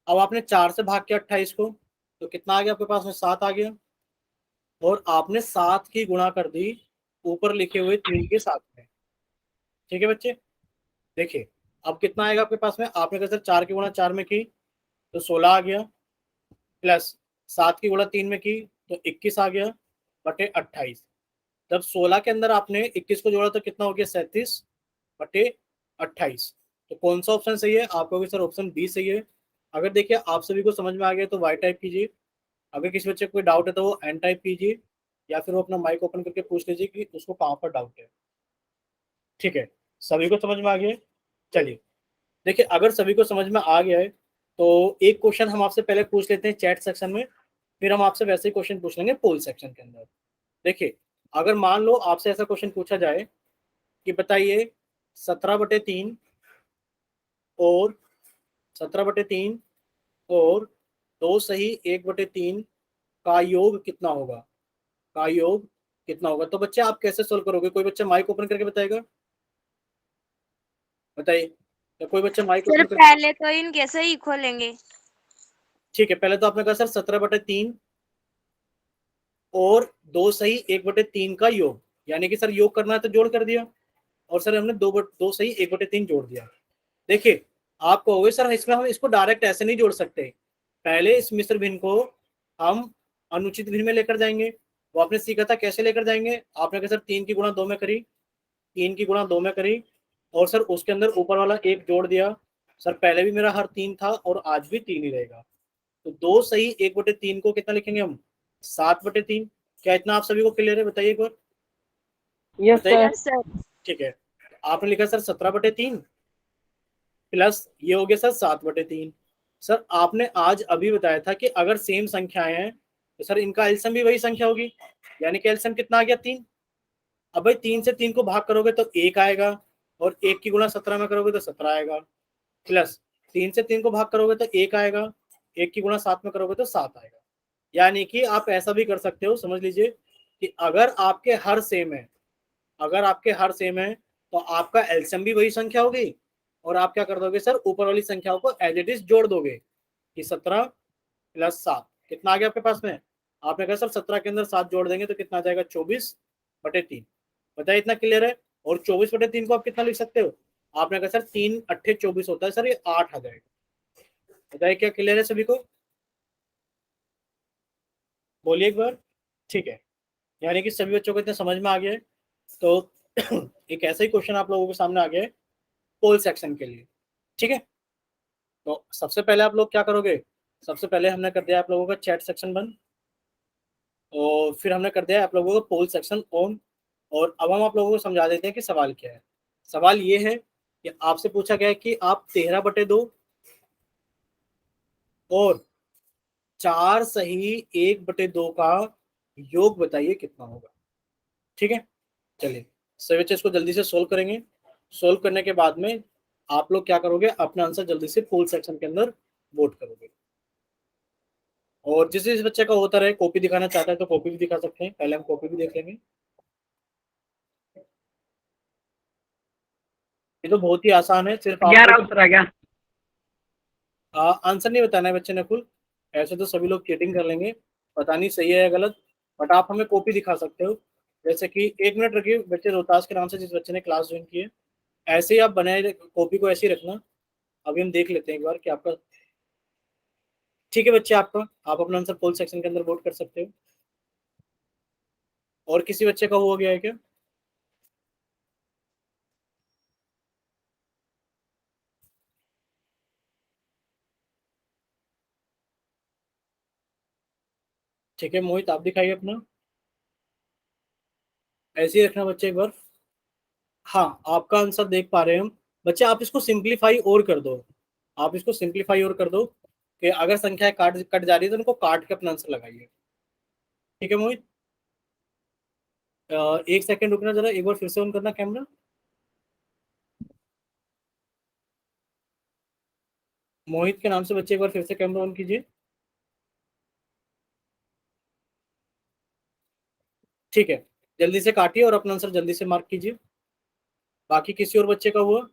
अब आपने 4 से भाग के 28 को, तो कितना आ गया आपके पास में, 7 आ गया, और आपने 7 की गुणा कर दी ऊपर लिखे हुए 3 के साथ में। ठीक है बच्चे, देखिए अब कितना आएगा आपके पास में, आपने कहा सर 4 की गुणा 4 में की तो 16 आ गया, प्लस 7 की गुणा 3 में की तो 21 आ गया, बटे 28। जब 16 के अंदर आपने 21 को जोड़ा तो कितना हो गया, 37 बटे 28। तो कौन सा ऑप्शन सही है, आप कहोगे सर ऑप्शन बी सही है। अगर देखिए आप सभी को समझ में आ गया तो वाई टाइप कीजिए, अगर किसी बच्चे को कोई डाउट है तो वो एन टाइप कीजिए, या फिर वो अपना माइक ओपन करके पूछ लीजिए कि उसको कहाँ पर डाउट है। ठीक है, सभी को समझ में आ गया है? चलिए देखिए, अगर सभी को समझ में आ गया है तो एक क्वेश्चन हम आपसे पहले पूछ लेते हैं चैट सेक्शन में, फिर हम आपसे वैसे ही क्वेश्चन पूछ लेंगे पोल सेक्शन के अंदर। देखिए, अगर मान लो आपसे ऐसा क्वेश्चन पूछा जाए कि बताइए 17/3 और 17/3 और 2 सही 1/3 का योग कितना होगा, का योग कितना होगा। तो बच्चे आप कैसे सोल्व करोगे? कोई बच्चा माइक ओपन करके बताएगा, बताइए। या कोई बच्चा माइक सर ओपन कर। पहले तो इनके सही खोलेंगे। ठीक है, पहले तो आपने कहा सर 17/3 और 2 सही 1/3 का योग, यानी कि सर योग करना है तो जोड़ कर दिया, और सर हमने 2 सही 1/3 जोड़ दिया। देखिए, आप कहोगे सर इसमें हम इसको डायरेक्ट ऐसे नहीं जोड़ सकते, पहले इस मिश्र भिन्न को हम अनुचित भिन्न में लेकर जाएंगे। वो आपने सीखा था कैसे लेकर जाएंगे, आपने कहा सर 3 की गुणा 2 में करी, 3 की गुणा 2 में करी, और सर उसके अंदर ऊपर वाला 1 जोड़ दिया। सर पहले भी मेरा हर 3 था और आज भी 3 ही रहेगा, तो 2 सही 1/3 को कितना लिखेंगे हम, 7/3। क्या इतना आप सभी को क्लियर है? बताइए एक बार, यस बताइए। सर। Yes sir. ठीक है, आपने लिखा सर 17/3 प्लस ये हो गया सर 7/3। सर आपने आज अभी बताया था कि अगर सेम संख्याएं हैं तो सर इनका एलसीएम भी वही संख्या होगी, यानी कि एलसीएम कितना आ गया, 3। अब भाई 3 से 3 को भाग करोगे तो 1 आएगा, और 1 की गुणा 17 में करोगे तो 17 आएगा, प्लस 3 से 3 को भाग करोगे तो 1 आएगा, 1 की गुणा 7 में करोगे तो 7 आएगा। यानी कि आप ऐसा भी कर सकते हो, समझ लीजिए कि अगर आपके हर सेम है, अगर आपके हर सेम है तो आपका एलसीएम भी वही संख्या होगी, और आप क्या कर दोगे सर, ऊपर वाली संख्याओं को एज इट इज जोड़ दोगे कि 17 प्लस 7 कितना आ गया आपके पास में। आपने कहा सर 17 के अंदर 7 जोड़ देंगे तो कितना आ जाएगा, 24/3। बताइए इतना क्लियर है? और 24/3 को आप कितना लिख सकते हो, आपने कहा सर 3 अट्ठे 24 होता है सर, ये 8 आ जाएगा। बताइए क्या क्लियर है सभी को, बोलिए एक बार। ठीक है, यानी कि सभी बच्चों को इतना समझ में आ गया है। तो एक ऐसा ही क्वेश्चन आप लोगों के सामने आ गया है पोल सेक्शन के लिए। ठीक है, तो सबसे पहले आप लोग क्या करोगे, सबसे पहले हमने कर दिया आप लोगों का चैट सेक्शन बंद, और फिर हमने कर दिया आप लोगों का पोल सेक्शन ऑन, और अब हम आप लोगों को समझा देते हैं कि सवाल क्या है। सवाल ये है कि आपसे पूछा गया है कि आप 13/2 और 4 सही 1/2 का योग बताइए कितना होगा। ठीक है, चलिए सभी बच्चे इसको जल्दी से सोल्व करेंगे। सोल्व करने के बाद में आप लोग क्या करोगे, अपना आंसर जल्दी से पोल सेक्शन के अंदर वोट करोगे, और जिस जिस बच्चे का होता रहे, कॉपी दिखाना चाहता है तो कॉपी भी दिखा सकते हैं, पहले हम कॉपी भी देख लेंगे। ये तो बहुत ही आसान है, सिर्फ 11 आपको उत्तर आ गया। आंसर नहीं बताना है बच्चे ने कुल, ऐसे तो सभी लोग चीटिंग कर लेंगे, पता नहीं सही है या गलत, बट आप हमें कॉपी दिखा सकते हो। जैसे कि 1 मिनट रखिए, बच्चे रोहतास के नाम से जिस बच्चे ने क्लास ज्वाइन की है, ऐसे ही आप बनाए कॉपी को ऐसे ही रखना। अभी हम देख लेते हैं एक बार कि आपका ठीक है बच्चे, आपका आप अपना आंसर पोल सेक्शन के अंदर वोट कर सकते हो। और किसी बच्चे का हुआ गया है क्या? ठीक है मोहित, आप दिखाइए अपना, ऐसे ही रखना बच्चे एक बार। हाँ, आपका आंसर देख पा रहे हैं हम। बच्चे आप इसको सिंप्लीफाई और कर दो, आप इसको सिंप्लीफाई और कर दो कि अगर संख्या काट कट जा रही है तो उनको काट के अपना आंसर लगाइए। ठीक है मोहित, एक सेकंड रुकना जरा, एक बार फिर से ऑन करना कैमरा। मोहित के नाम से बच्चे एक बार फिर से कैमरा ऑन कीजिए। ठीक है, जल्दी से काटिए और अपना आंसर जल्दी से मार्क कीजिए। बाकी किसी और बच्चे का हुआ?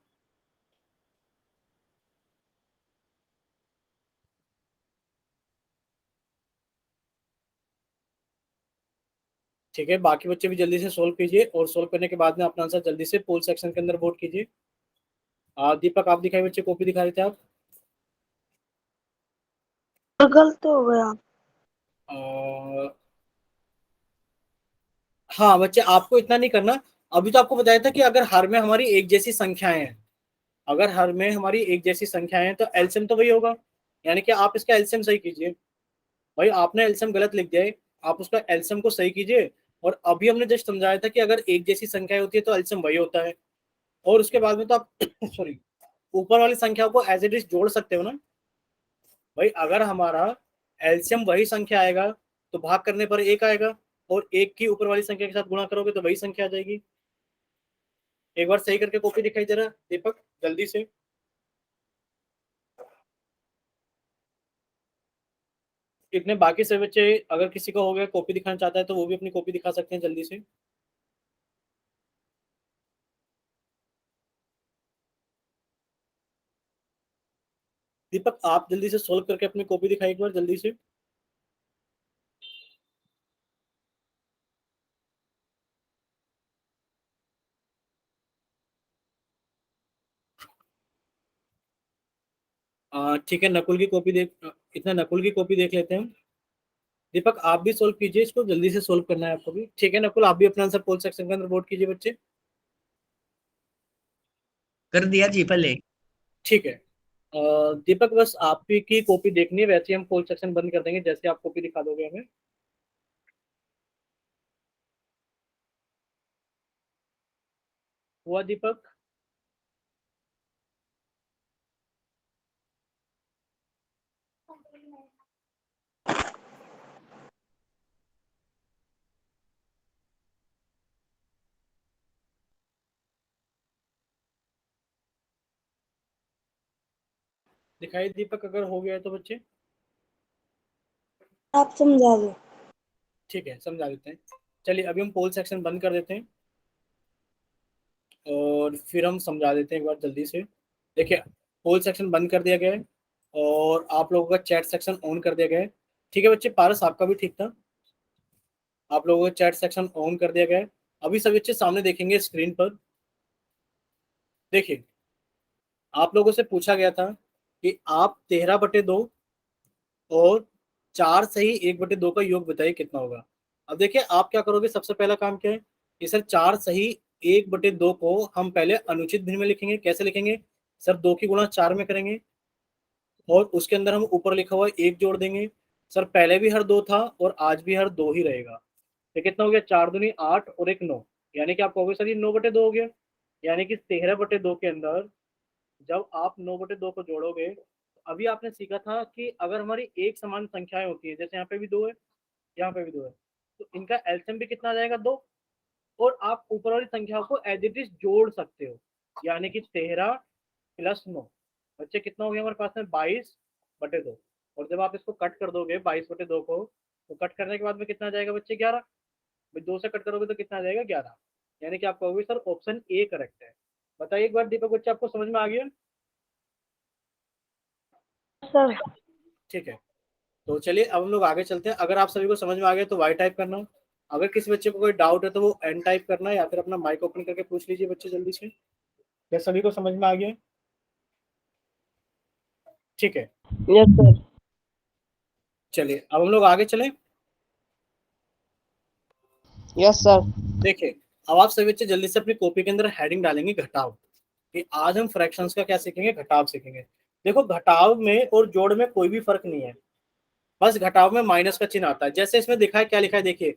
ठीक है, बाकी बच्चे भी जल्दी से सोल्व कीजिए, और सोल्व करने के बाद में अपना आंसर जल्दी से पोल सेक्शन के अंदर वोट कीजिए। दीपक आप दिखाइए बच्चे, कॉपी दिखा रहे थे आप। गलत हो गया। अ, हाँ बच्चे, आपको इतना नहीं करना। अभी तो आपको बताया था कि अगर हर में हमारी एक जैसी संख्याएं हैं, अगर हर में हमारी एक जैसी संख्याएं हैं तो एलसीएम तो वही होगा, यानी कि आप इसका एलसीएम सही कीजिए। भाई आपने एलसीएम गलत लिख दिया है, आप उसका एलसीएम को सही कीजिए। और अभी हमने जस्ट समझाया था कि अगर एक जैसी संख्या होती है तो एलसीएम वही होता है, और उसके बाद में तो आप सॉरी ऊपर वाली संख्या को एज इट इज जोड़ सकते हो ना। भाई अगर हमारा एलसीएम वही संख्या आएगा तो भाग करने पर एक आएगा, और एक की ऊपर वाली संख्या के साथ गुणा करोगे तो वही संख्या आ जाएगी। एक बार सही करके कॉपी दिखाई दे रहा है दीपक, जल्दी से। इतने बाकी से बच्चे अगर किसी को हो गया कॉपी दिखाना चाहता है तो वो भी अपनी कॉपी दिखा सकते हैं जल्दी से। दीपक आप जल्दी से सोल्व करके अपनी कॉपी दिखाई एक बार जल्दी से। ठीक है, नकुल की कॉपी देख, इतना नकुल की कॉपी देख लेते हैं। दीपक आप भी सोल्व कीजिए, इसको जल्दी से सोल्व करना है आपको भी। ठीक है नकुल, आप भी अपना आंसर पोल सेक्शन के अंदर वोट कीजिए बच्चे। कर दिया जी पहले। ठीक है, दीपक बस आपकी की कॉपी देखनी है, वैसे ही हम पोल सेक्शन बंद कर देंगे जैसे आप कॉपी दिखा दोगे हमें। हुआ दीपक? दिखाई दीपक अगर हो गया है तो बच्चे? आप समझा दो। ठीक है, समझा देते हैं। चलिए अभी हम पोल सेक्शन बंद कर देते हैं और फिर हम समझा देते हैं एक बार जल्दी से। देखिए पोल सेक्शन बंद कर दिया गया है और आप लोगों का चैट सेक्शन ऑन कर दिया गया है। ठीक है बच्चे, पारस आपका भी ठीक था, आप लोगों का चैट सेक्शन ऑन कर दिया गया है। अभी सभी बच्चे सामने देखेंगे स्क्रीन पर। देखिए आप लोगों से पूछा गया था कि आप 13/2 और 4 सही 1/2 का योग बताइए कितना होगा। अब देखिए आप क्या करोगे, सबसे पहला काम क्या है कि सर 4 सही 1/2 को हम पहले अनुचित भिन्न में लिखेंगे। कैसे लिखेंगे सर? 2 की गुणा 4 में करेंगे और उसके अंदर हम ऊपर लिखा हुआ 1 जोड़ देंगे। सर पहले भी हर 2 था और आज भी हर 2 ही रहेगा। तो कितना हो गया? 4 दूनी 8 और 1 9, यानी कि आप कहोगे सर ये 9/2 हो गया। यानी कि 13/2 के अंदर जब आप 9/2 को जोड़ोगे तो अभी आपने सीखा था कि अगर हमारी एक समान संख्याएं होती है, जैसे यहाँ पे भी 2 है, यहाँ पे भी 2 है, तो इनका एलसीएम भी कितना आ जाएगा? 2। और आप ऊपर वाली संख्याओं को एज इट इज जोड़ सकते हो, यानी कि 13 + 9 बच्चे कितना हो गया हमारे पास में? 22/2। और जब आप इसको कट कर दोगे 22/2 को, तो कट करने के बाद में कितना आ जाएगा बच्चे? 11। भाई 2 से कट करोगे तो कितना आ जाएगा? 11। यानी कि आप कहोगे सर ऑप्शन ए करेक्ट है। बताइए एक बार दीपक बच्चे, आपको समझ में आ गया? सर ठीक है, तो चलिए अब हम लोग आगे चलते हैं। अगर आप सभी को समझ में आ गया तो वाई टाइप करना, अगर किसी बच्चे को कोई डाउट है तो वो एन टाइप करना, या फिर अपना माइक ओपन करके पूछ लीजिए बच्चे जल्दी से। क्या सभी को समझ में आ गया? ठीक है, यस सर। चलिए अब हम लोग आगे चलें। Yes sir. देखिए अब आप सभी बच्चे जल्दी से अपनी कॉपी के अंदर हेडिंग डालेंगे घटाव, कि आज हम फ्रैक्शंस का क्या सीखेंगे? घटाव सीखेंगे। देखो घटाव में और जोड़ में कोई भी फर्क नहीं है, बस घटाव में माइनस का चिन्ह आता है। जैसे इसमें दिखा है, क्या लिखा है देखिए,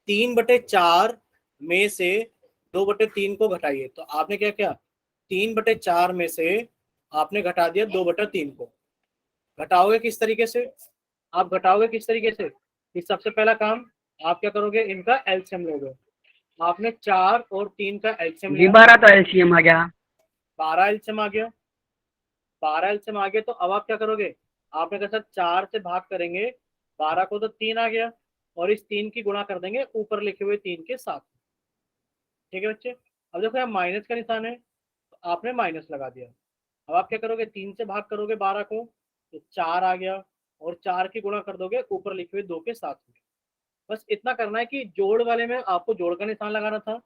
3/4 में से 2/3 को घटाइए। तो आपने क्या किया? 3/4 में से आपने घटा दिया 2/3 को। घटाओगे किस तरीके से? आप घटाओगे किस तरीके से कि सबसे पहला काम आप क्या करोगे? इनका एलसीएम लोगे। आपने 4 और 3 का एलसीएम जी लिया, 12 तो एलसीएम आ गया। 12 एलसीएम आ गया। 12 एलसीएम आ गया तो अब आप क्या करोगे? आपने कहा सर 4 से भाग करेंगे 12 को तो 3 आ गया, और इस 3 की गुणा कर देंगे ऊपर लिखे हुए 3 के साथ। ठीक है बच्चे, अब देखो यहाँ माइनस का निशान है तो आपने माइनस लगा दिया। अब आप क्या करोगे? 3 से भाग करोगे 12 को तो 4 आ गया, और 4 की गुणा कर दोगे ऊपर लिखे हुए 2 के साथ में। बस इतना करना है कि जोड़ वाले में आपको जोड़ का निशान लगाना था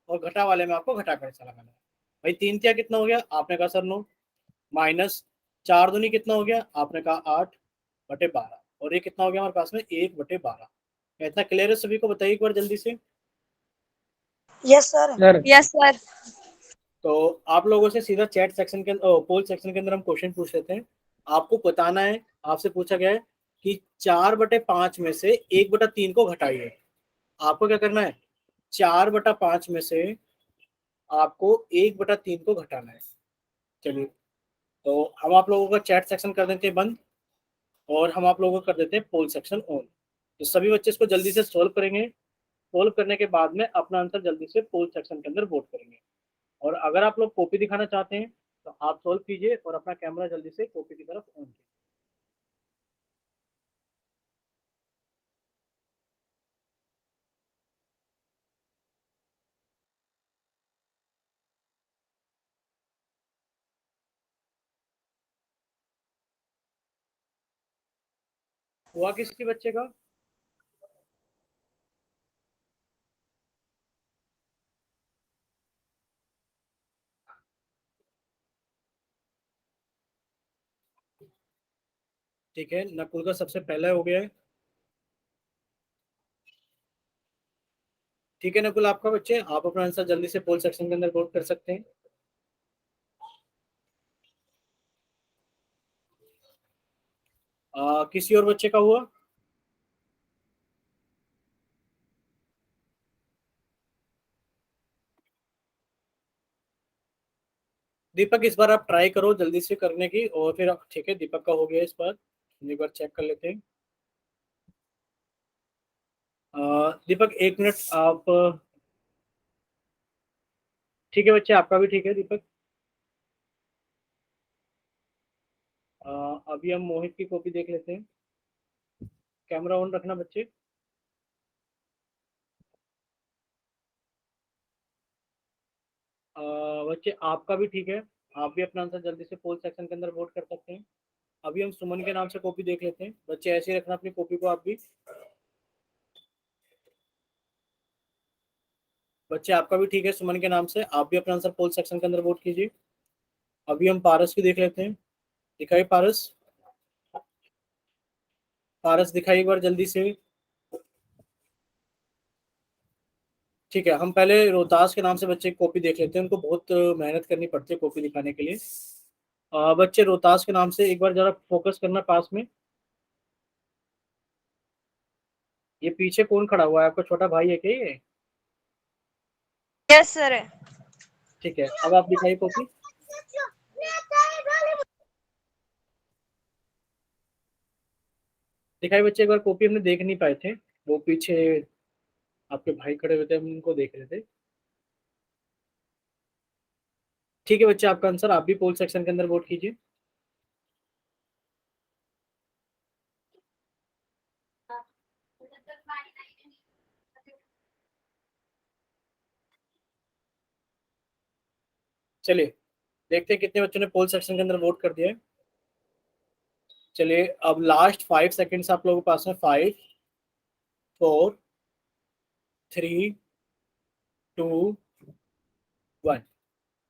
और घटा वाले में आपको घटा का निशान लगाना है। भाई 3 क्या कितना हो गया? आपने कहा सर 9, माइनस 4 दूनी कितना हो गया? आपने कहा 8/12, और ये कितना हो गया हमारे पास में? 1/12। इतना क्लियर है सभी को? बताइए एक बार जल्दी से। Yes sir. Sir yes sir. तो आप लोगों से सीधा चैट सेक्शन के पोल सेक्शन के अंदर हम क्वेश्चन पूछ लेते हैं। आपको बताना है, आपसे पूछा गया है कि 4/5 में से 1/3 को घटाइए। आपको क्या करना है? 4/5 में से आपको 1/3 को घटाना है। चलिए तो हम आप लोगों का चैट सेक्शन कर देते हैं बंद। और हम आप लोगों को कर देते हैं पोल सेक्शन ऑन। तो सभी बच्चे इसको जल्दी से सोल्व करेंगे। सोल्व करने के बाद में अपना आंसर जल्दी से पोल सेक्शन के अंदर वोट करेंगे। और अगर आप लोग कॉपी दिखाना चाहते हैं तो आप सोल्व कीजिए और अपना कैमरा जल्दी से कॉपी की तरफ ऑन कीजिए। हुआ किसी बच्चे का? ठीक है, नकुल का सबसे पहला हो गया है। ठीक है नकुल, आपका बच्चे आप अपना आंसर जल्दी से पोल सेक्शन के अंदर वोट कर सकते हैं। किसी और बच्चे का हुआ? दीपक इस बार आप ट्राई करो जल्दी से करने की, और फिर ठीक है दीपक का हो गया इस बार, एक बार चेक कर लेते हैं। दीपक 1 मिनट आप। ठीक है बच्चे, आपका भी ठीक है दीपक। अभी हम मोहित की कॉपी देख लेते हैं। कैमरा ऑन रखना बच्चे। बच्चे आपका भी ठीक है, आप भी अपना आंसर जल्दी से पोल सेक्शन के अंदर वोट कर सकते हैं। अभी हम सुमन के नाम से कॉपी देख लेते हैं। बच्चे ऐसे ही रखना अपनी कॉपी को आप भी। बच्चे आपका भी ठीक है, सुमन के नाम से आप भी अपना आंसर पोल सेक्शन के अंदर वोट कीजिए। अभी हम पारस की देख लेते हैं। दिखाइए पारस। पारस दिखाइए एक बार जल्दी से। ठीक है, हम पहले रोहतास के नाम से बच्चे की कॉपी देख लेते हैं। उनको बहुत मेहनत करनी पड़ती है कॉपी दिखाने के लिए। बच्चे रोहतास के नाम से एक बार जरा फोकस करना पास में। ये पीछे कौन खड़ा हुआ है? आपका छोटा भाई है क्या ये? Yes sir. ठीक है, अब आप दिखाइए कॉपी। दिखाइए बच्चे एक बार कॉपी, हमने देख नहीं पाए थे, वो पीछे आपके भाई खड़े हुए थे, हम उनको देख रहे थे। ठीक है बच्चे, आपका आंसर आप भी पोल सेक्शन के अंदर वोट कीजिए। चलिए देखते हैं कितने बच्चों ने पोल सेक्शन के अंदर वोट कर दिया है। चलिए अब लास्ट 5 सेकेंड्स आप लोगों के पास में। 5, 4, 3, 2, 1।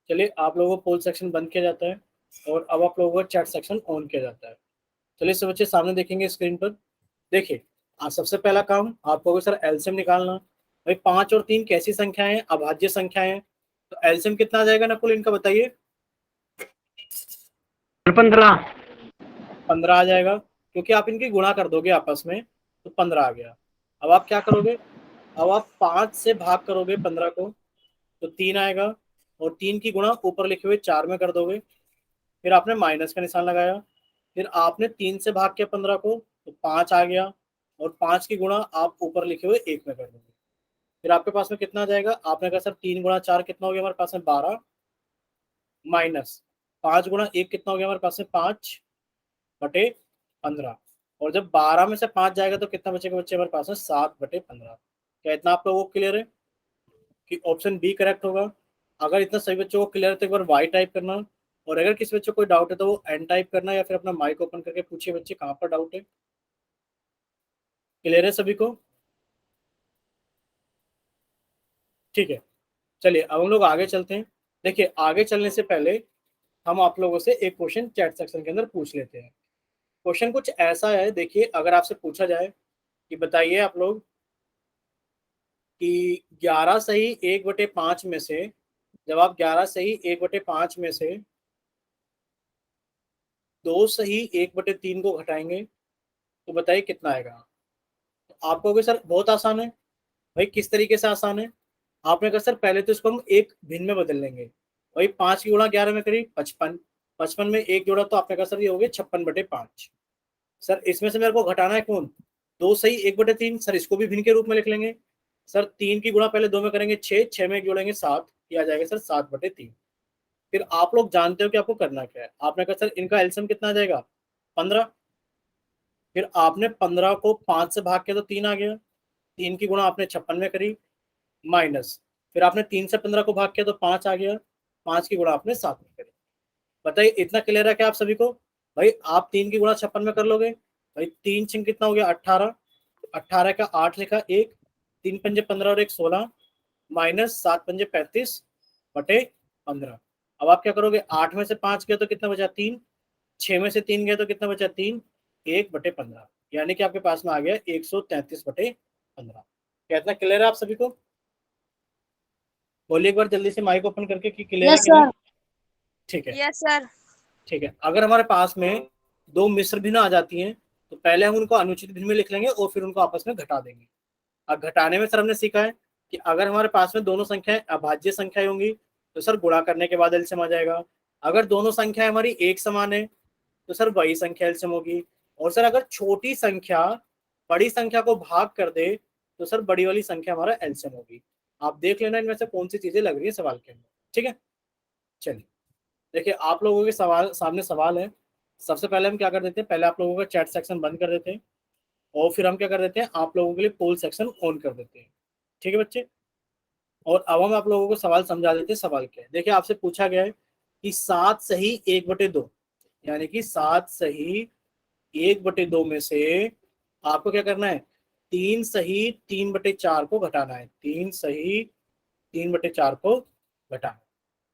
चलिए आप लोगों को पोल सेक्शन बंद किया जाता है और अब आप लोगों को चैट सेक्शन ऑन किया जाता है। चलिए सब बच्चे सामने देखेंगे स्क्रीन पर। देखिए आज सबसे पहला काम आपको सर एलसीएम निकालना। भाई 5 और 3 कैसी संख्याएं हैं? अभाज्य संख्याएं हैं। तो एलसीएम कितना आ जाएगा नकुल इनका बताइए। 15। 15 आ जाएगा, क्योंकि आप इनकी गुणा कर दोगे आपस में, तो 15 आ गया। अब आप क्या करोगे? अब आप 5 से भाग करोगे 15 को, तो 3 आएगा। और 3 की गुणा ऊपर लिखे हुए 4 में कर दोगे। फिर आपने माइनस का निशान लगाया। फिर आपने 3 से भाग किया 15 को, तो 5 आ गया। और 5 की गुणा आप ऊपर लिखे हुए 1 में कर दोगे। फिर आपके पास में कितना आ जाएगा? आपने कहा सर 3 गुणा 4 कितना हो गया हमारे पास में? 12। माइनस 5 गुणा 1 कितना हो गया हमारे पास में? 5/15। और जब 12 में से 5 जाएगा तो कितना बचेगा बच्चे हमारे पास में? 7/15। क्या इतना आप लोगों को क्लियर है कि ऑप्शन बी करेक्ट होगा? अगर इतना सभी बच्चों को क्लियर है तो एक बार वाई टाइप करना। और अगर किसी बच्चे को कोई डाउट है तो वो एन टाइप करना, या फिर अपना माइक ओपन करके पूछिए बच्चे कहाँ पर डाउट है। क्लियर है सभी को? ठीक है, चलिए अब हम लोग आगे चलते हैं। देखिए आगे चलने से पहले हम आप लोगों से एक क्वेश्चन चैट सेक्शन के अंदर पूछ लेते हैं। क्वेश्चन कुछ ऐसा है, देखिए अगर आपसे पूछा जाए कि बताइए आप लोग कि 11 सही 1/5 में से, जब आप 11 सही 1/5 में से 2 सही 1/3 को घटाएंगे तो बताइए कितना आएगा। तो आप कहोगे सर बहुत आसान है। भाई किस तरीके से आसान है? आपने कहा सर पहले तो इसको हम एक भिन्न में बदल लेंगे। भाई 5 की गुणा 11 में करी 55। 55 में एक जोड़ा तो आपने कहा सर ये हो गया 56/5। सर इसमें से मेरे को घटाना है कौन, 2 सही 1/3, सर इसको भी भिन्न के रूप में लिख लेंगे। सर 3 की गुणा पहले 2 में करेंगे 6, 6 में 1 जोड़ेंगे 7, ये आ जाएगा सर 7/3। फिर आप लोग जानते हो कि आपको करना क्या है, आपने कहा सर इनका एलसीएम कितना आ जाएगा 15। फिर आपने 15 को 5 से भाग किया तो 3 आ गया, 3 की गुणा आपने 56 में करी, माइनस फिर आपने 3 से 15 को भाग किया तो 5 आ गया, 5 की गुणा आपने 7 में करी। बताइए इतना क्लियर है क्या आप सभी को? भाई आप 3 की गुणा 56 में कर लोगे, भाई 3 छिंग कितना हो गया 18, 18 का 8 लिखा 1, 3 पंजे 15 और 1 16, माइनस 7 पंजे 35/15। अब आप क्या करोगे, 8 में से 5 गया तो कितना बचा 3, 6 में से 3 गया तो कितना बचा 3, 1/15, यानी कि आपके पास में आ गया 133/15। क्या इतना क्लियर है आप सभी को? बोलिए एक बार जल्दी से माइक ओपन करके कि क्लियर है यस कि नहीं। सर। ठीक है, यस सर। ठीक है। अगर हमारे पास में दो मिश्र भिन्न आ जाती हैं तो पहले हम उनको अनुचित भिन्न में लिख लेंगे और फिर उनको आपस में घटा देंगे। अब घटाने में सर हमने सीखा है कि अगर हमारे पास में दोनों संख्याएं अभाज्य संख्याएं होंगी तो सर गुणा करने के बाद एलसीएम आ जाएगा। अगर दोनों संख्याएं हमारी एक समान है तो सर बड़ी संख्या एलसीएम होगी। और सर अगर छोटी संख्या बड़ी संख्या को भाग कर दे तो सर बड़ी वाली संख्या हमारा एलसीएम होगी। आप देख लेना इनमें से कौन सी चीजें लग रही है सवाल के अंदर। ठीक है, चलिए देखिए आप लोगों के सवाल सामने सवाल है। सबसे पहले हम क्या कर देते हैं, पहले आप लोगों का चैट सेक्शन बंद कर देते हैं और फिर हम क्या कर देते हैं, आप लोगों के लिए पोल सेक्शन ऑन कर देते हैं। ठीक है बच्चे, और अब हम आप लोगों को सवाल समझा देते हैं। सवाल क्या है, देखिए आपसे पूछा गया है कि 7 सही 1/2, यानी कि 7 सही 1/2 में से आपको क्या करना है, 3 सही 3/4 को घटाना है, 3 सही 3/4 को घटाना है।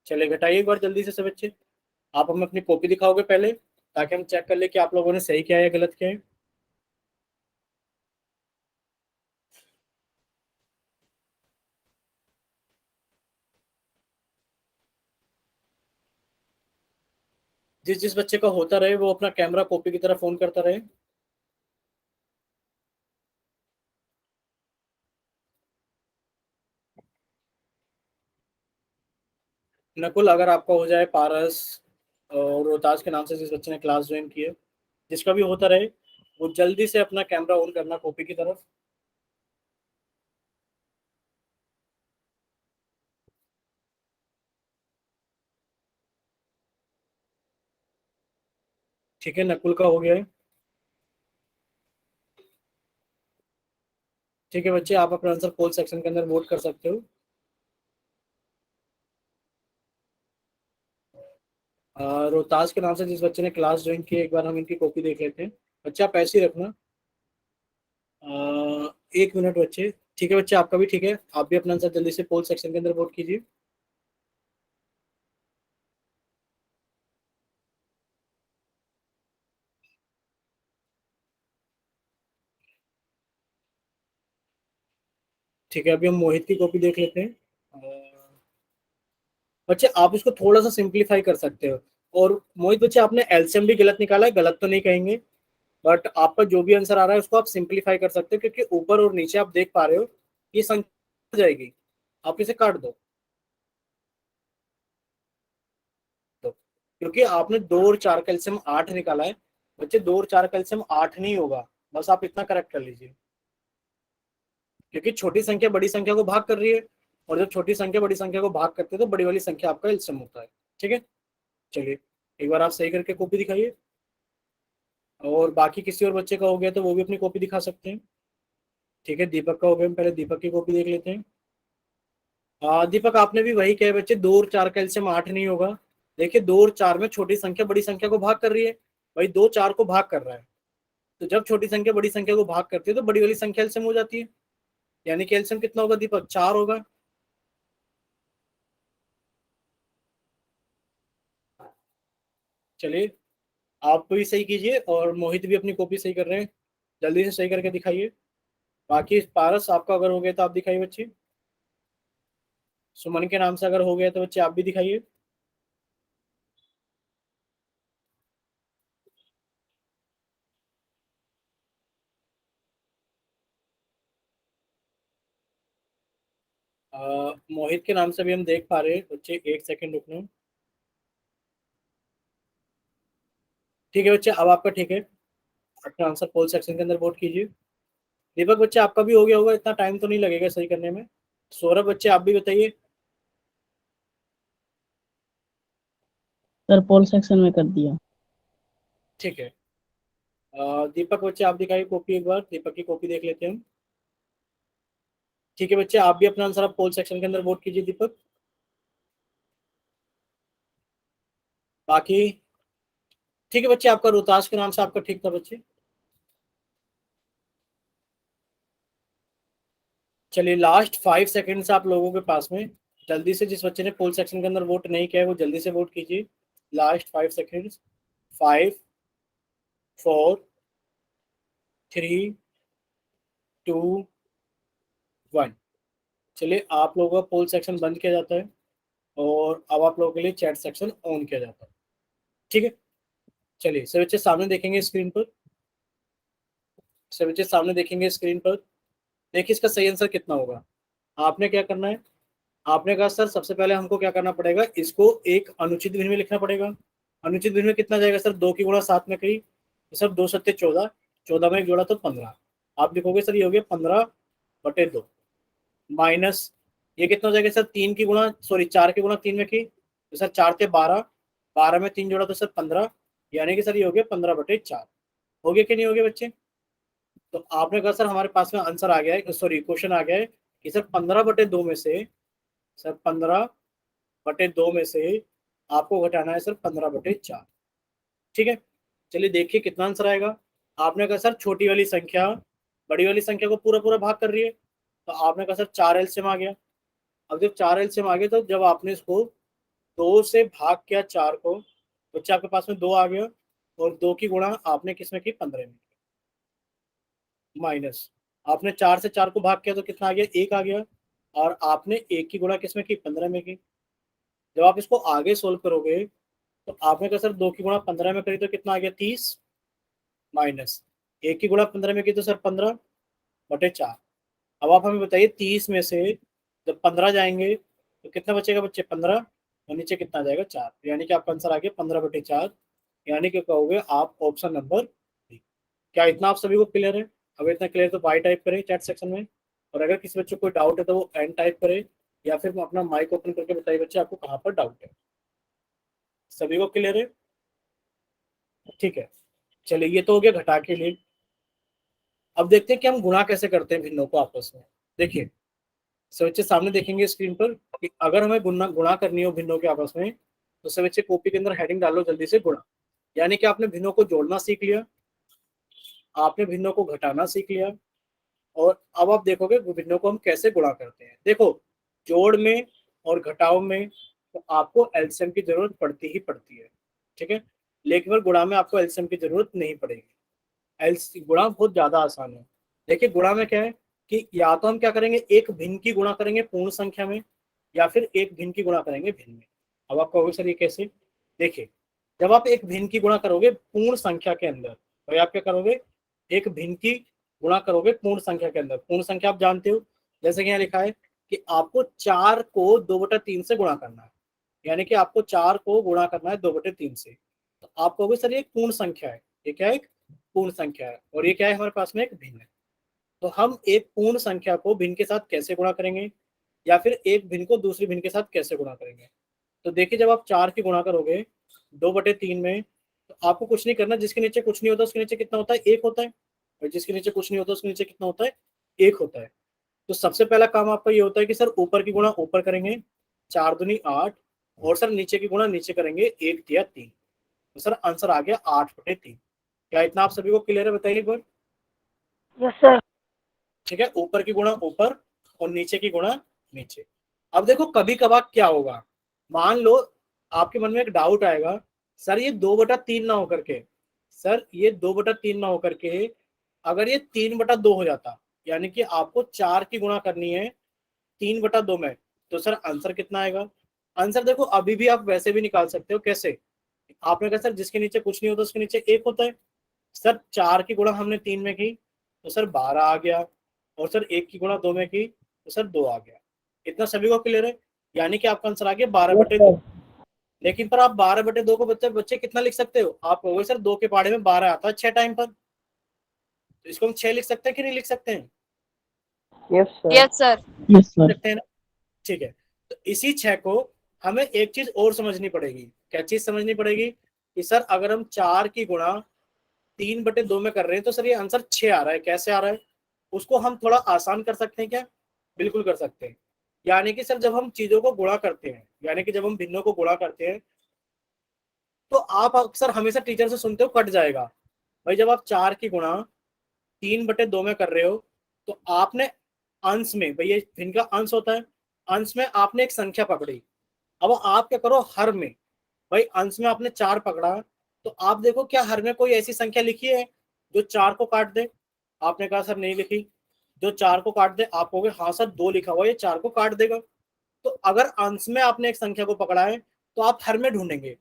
चलिए घटाइए एक बार जल्दी से सब बच्चे। आप हमें अपनी कॉपी दिखाओगे पहले ताकि हम चेक कर ले कि आप लोगों ने सही किया है या गलत किया है। जिस जिस बच्चे का होता रहे वो अपना कैमरा कॉपी की तरफ ऑन करता रहे। नकुल अगर आपका हो जाए, पारस और रोहताज के नाम से जिस बच्चे ने क्लास ज्वाइन की है, जिसका भी होता रहे वो जल्दी से अपना कैमरा ऑन करना कॉपी की तरफ। ठीक है, नकुल का हो गया है। ठीक है बच्चे, आप अपना आंसर पोल सेक्शन के अंदर वोट कर सकते हो। रोहताज के नाम से जिस बच्चे ने क्लास ज्वाइन की है, एक बार हम इनकी कॉपी देख लेते हैं। बच्चे आप ऐसे ही रखना। 1 मिनट बच्चे। ठीक है बच्चे, आपका भी ठीक है, आप भी अपना आंसर जल्दी से पोल सेक्शन के अंदर वोट कीजिए। ठीक है, अभी हम मोहित की कॉपी देख लेते हैं। बच्चे आप इसको थोड़ा सा सिंप्लीफाई कर सकते हो। और मोहित बच्चे आपने एलसीएम भी गलत निकाला है, गलत तो नहीं कहेंगे, बट आपका जो भी आंसर आ रहा है उसको आप सिंप्लीफाई कर सकते हो, क्योंकि ऊपर और नीचे आप देख पा रहे हो ये संख्या जाएगी, आप इसे काट दो। तो क्योंकि आपने 2 और 4 का एलसीएम 8 निकाला है बच्चे, 2 और 4 का एलसीएम 8 नहीं होगा, बस आप इतना करेक्ट कर लीजिए। क्योंकि छोटी संख्या बड़ी संख्या को भाग कर रही है, और जब छोटी संख्या बड़ी संख्या को भाग करती है तो बड़ी वाली संख्या आपका एलसीएम होता है। ठीक है, चलिए एक बार आप सही करके कॉपी दिखाइए, और बाकी किसी और बच्चे का हो गया तो वो भी अपनी कॉपी दिखा सकते हैं। ठीक है, दीपक का हो गया, हम पहले दीपक की कॉपी देख लेते हैं। दीपक आपने भी वही कहा बच्चे, 2 और 4 का एलसीएम 8 नहीं होगा। देखिए 2 और 4 में छोटी संख्या बड़ी संख्या को भाग कर रही है, भाई 2 4 को भाग कर रहा है, तो जब छोटी संख्या बड़ी संख्या को भाग करती है तो बड़ी वाली संख्या एलसीएम हो जाती है, यानी कि एलसीएम कितना होगा दीपक, 4 होगा। चलिए आप भी सही कीजिए और मोहित भी अपनी कॉपी सही कर रहे हैं, जल्दी से सही करके दिखाइए। बाकी पारस आपका अगर हो गया तो आप दिखाइए बच्चे। सुमन के नाम से अगर हो गया तो बच्चे आप भी दिखाइए। मोहित के नाम से भी हम देख पा रहे हैं बच्चे, 1 सेकंड रुकना। ठीक है बच्चे, अब आपका ठीक है। अपना आंसर पोल सेक्शन के अंदर वोट कीजिए। दीपक बच्चे आपका भी हो गया होगा, इतना टाइम तो नहीं लगेगा सही करने में। सौरभ बच्चे आप भी बताइए। सर पोल सेक्शन में कर दिया। ठीक है, दीपक बच्चे आप दिखाइए कॉपी एक बार, दीपक की कॉपी देख लेते हैं हम। ठीक है बच्चे, आप भी अपना आंसर आप पोल सेक्शन के अंदर वोट कीजिए दीपक। बाकी ठीक है बच्चे, आपका रोहतास के नाम से आपका ठीक था बच्चे। चलिए लास्ट 5 सेकंड्स आप लोगों के पास में, जल्दी से जिस बच्चे ने पोल सेक्शन के अंदर वोट नहीं किया है वो जल्दी से वोट कीजिए। Last 5 seconds, 5 4 3 2 1। चलिए आप लोगों का पोल सेक्शन बंद किया जाता है और अब आप लोगों के लिए चैट सेक्शन ऑन किया जाता है। ठीक है, चलिए सभी बच्चे सामने देखेंगे स्क्रीन पर, सभी बच्चे सामने देखेंगे स्क्रीन पर। देखिए इसका सही आंसर कितना होगा। आपने क्या करना है, आपने कहा सर सबसे पहले हमको क्या करना पड़ेगा, इसको एक अनुचित भिन्न में लिखना पड़ेगा। अनुचित भिन्न में कितना जाएगा सर, 2 की गुणा 7 में करी तो सर 2 सत्ते 14, 14 में एक जोड़ा तो 15। आप लिखोगे सर ये हो गया 15/2 माइनस ये कितना हो जाएगा सर, 3 की गुणा सॉरी 4 की गुणा 3 में की तो सर 4 थे 12, 12 में 3 जोड़ा तो सर 15, यानी कि सर ये हो गया 15/4। हो गया कि नहीं हो गया बच्चे। तो आपने कहा सर हमारे पास में आंसर आ गया है, सॉरी क्वेश्चन आ गया है कि सर 15/2 में से, सर 15/2 में से आपको घटाना है सर 15/4। ठीक है, चलिए देखिए कितना आंसर आएगा। आपने कहा सर छोटी वाली संख्या बड़ी वाली संख्या को पूरा पूरा भाग कर रही है, तो आपने कहा सर 4 एलसीएम आ गया। अब जब 4 एलसीएम आ गया तो जब आपने इसको 2 से भाग किया 4 को, बच्चे आपके पास में 2 आ गया और 2 की गुणा आपने किसमें की 15 में, माइनस आपने 4 से 4 को भाग किया तो कितना आ गया 1 आ गया, और आपने 1 की गुणा किसमें की 15 में की। जब आप इसको आगे सोल्व करोगे तो आपने कहा सर 2 की गुणा 15 में करी तो कितना आ गया 30, माइनस 1 की गुणा 15 में की तो सर 15/4। अब आप हमें बताइए 30 में से जब 15 जाएंगे तो कितना बचेगा बच्चे 15, और नीचे कितना आ जाएगा 4, यानी कि आपका आंसर आ गया 15/4, यानी कि कहोगे आप ऑप्शन नंबर डी। क्या इतना आप सभी को क्लियर है। अगर इतना क्लियर तो वाई टाइप करें चैट सेक्शन में, और अगर किसी बच्चे को कोई डाउट है तो वो एन टाइप करे, या फिर अपना माइक ओपन करके बताइए बच्चे आपको कहाँ पर डाउट है। सभी को क्लियर है, ठीक है। चलिए ये तो हो गया घटा के लिए। अब देखते हैं कि हम गुणा कैसे करते हैं भिन्नों को आपस में। देखिए सब बच्चे सामने देखेंगे स्क्रीन पर कि अगर हमें गुणा गुणा करनी हो भिन्नों के आपस में, तो सब बच्चे कॉपी के अंदर हेडिंग डालो जल्दी से गुणा। यानी कि आपने भिन्नों को जोड़ना सीख लिया, आपने भिन्नों को घटाना सीख लिया, और अब आप देखोगे भिन्नों को हम कैसे गुणा करते हैं। देखो जोड़ में और घटाव में तो आपको एलसीएम की जरूरत पड़ती ही पड़ती है, ठीक है, लेकिन फिर गुणा में आपको एलसीएम की जरूरत नहीं पड़ेगी। गुणा बहुत ज्यादा आसान है। देखिए गुणा में क्या है कि या तो हम क्या करेंगे एक भिन्न की गुणा करेंगे पूर्ण संख्या में, या फिर एक भिन्न की गुणा करेंगे भिन्न में। अब आप कहोगे सर ये कैसे। देखिए जब आप एक भिन्न की गुणा करोगे पूर्ण संख्या के अंदर, तो आप क्या करोगे एक भिन्न की गुणा करोगे पूर्ण संख्या के अंदर। पूर्ण संख्या आप जानते हो, जैसे कि यहाँ लिखा है कि आपको 4 को 2/3 से गुणा करना है, यानी कि आपको 4 को गुणा करना है 2/3 से। तो आप कहोगे सर ये एक पूर्ण संख्या है, ये क्या है एक पूर्ण संख्या है, और ये क्या है हमारे पास में एक भिन्न है। तो हम एक पूर्ण संख्या को भिन्न के साथ कैसे गुणा करेंगे, या फिर एक भिन्न को दूसरी भिन्न के साथ कैसे गुणा करेंगे। तो देखिए जब आप 4 की गुणा करोगे 2/3 में, तो आपको कुछ नहीं करना, जिसके नीचे कुछ नहीं होता उसके नीचे कितना होता है 1 होता है, और जिसके नीचे कुछ नहीं होता उसके नीचे कितना होता है 1 होता है। तो सबसे पहला काम आपका ये होता है कि सर ऊपर की गुणा ऊपर करेंगे 4 दूनी 8, और सर नीचे की गुणा नीचे करेंगे 1 तिया 3, तो सर आंसर आ गया 8/3। क्या इतना आप सभी को क्लियर है, बताइए एक बार। Yes sir. ठीक है, ऊपर की गुणा ऊपर और नीचे की गुणा नीचे। अब देखो कभी कभार क्या होगा, मान लो आपके मन में एक डाउट आएगा, सर ये 2/3 ना होकर के, सर ये 2/3 ना होकर के अगर ये 3/2 हो जाता, यानी कि आपको 4 की गुणा करनी है 3/2 में, तो सर आंसर कितना आएगा। आंसर देखो अभी भी आप वैसे भी निकाल सकते हो। कैसे, आपने कहा सर जिसके नीचे कुछ नहीं होता उसके नीचे 1 होता है, सर 4 की गुणा हमने 3 में की तो सर 12 आ गया, और सर 1 की गुणा 2 में की तो सर 2 आ गया। इतना सभी को क्लियर है, यानी कि आपका आंसर आ गया 12/2। लेकिन पर आप 12/2 को बच्चे बच्चे कितना लिख सकते हो, आप कहोगे सर 2 के पहाड़े में 12 आता है 6 टाइम पर, तो इसको हम 6 लिख सकते हैं कि नहीं लिख सकते हैं? Yes, sir. Yes sir. Yes, sir. सकते हैं ना? ठीक है, तो इसी 6 को हमें एक चीज और समझनी पड़ेगी। क्या चीज समझनी पड़ेगी? कि सर अगर हम 4 की गुणा 3/2 में कर रहे हैं तो सर ये आंसर 6 आ रहा है। कैसे आ रहा है? उसको हम थोड़ा आसान कर सकते हैं क्या? बिल्कुल कर सकते हैं। यानी कि सर जब हम चीजों को गुणा करते हैं, यानी कि जब हम भिन्नों को गुणा करते हैं, तो आप अक्सर हमेशा टीचर से सुनते हो कट जाएगा। भाई जब आप 4 की गुणा 3/2 में कर रहे हो तो आपने अंश में, भाई ये भिन्न का अंश होता है, अंश में आपने एक संख्या पकड़ी। अब आप क्या करो, हर में, भाई अंश में आपने 4 पकड़ा, तो आप देखो क्या हर में कोई ऐसी संख्या लिखी है जो 4 को काट दे? आपने कहा सर नहीं लिखी। जो 4 को काट दे, आप कहोगे हाँ सर 2 लिखा हुआ है, ये 4 को काट देगा। तो अगर अंश में आपने एक संख्या को पकड़ा है तो आप हर में ढूंढेंगे,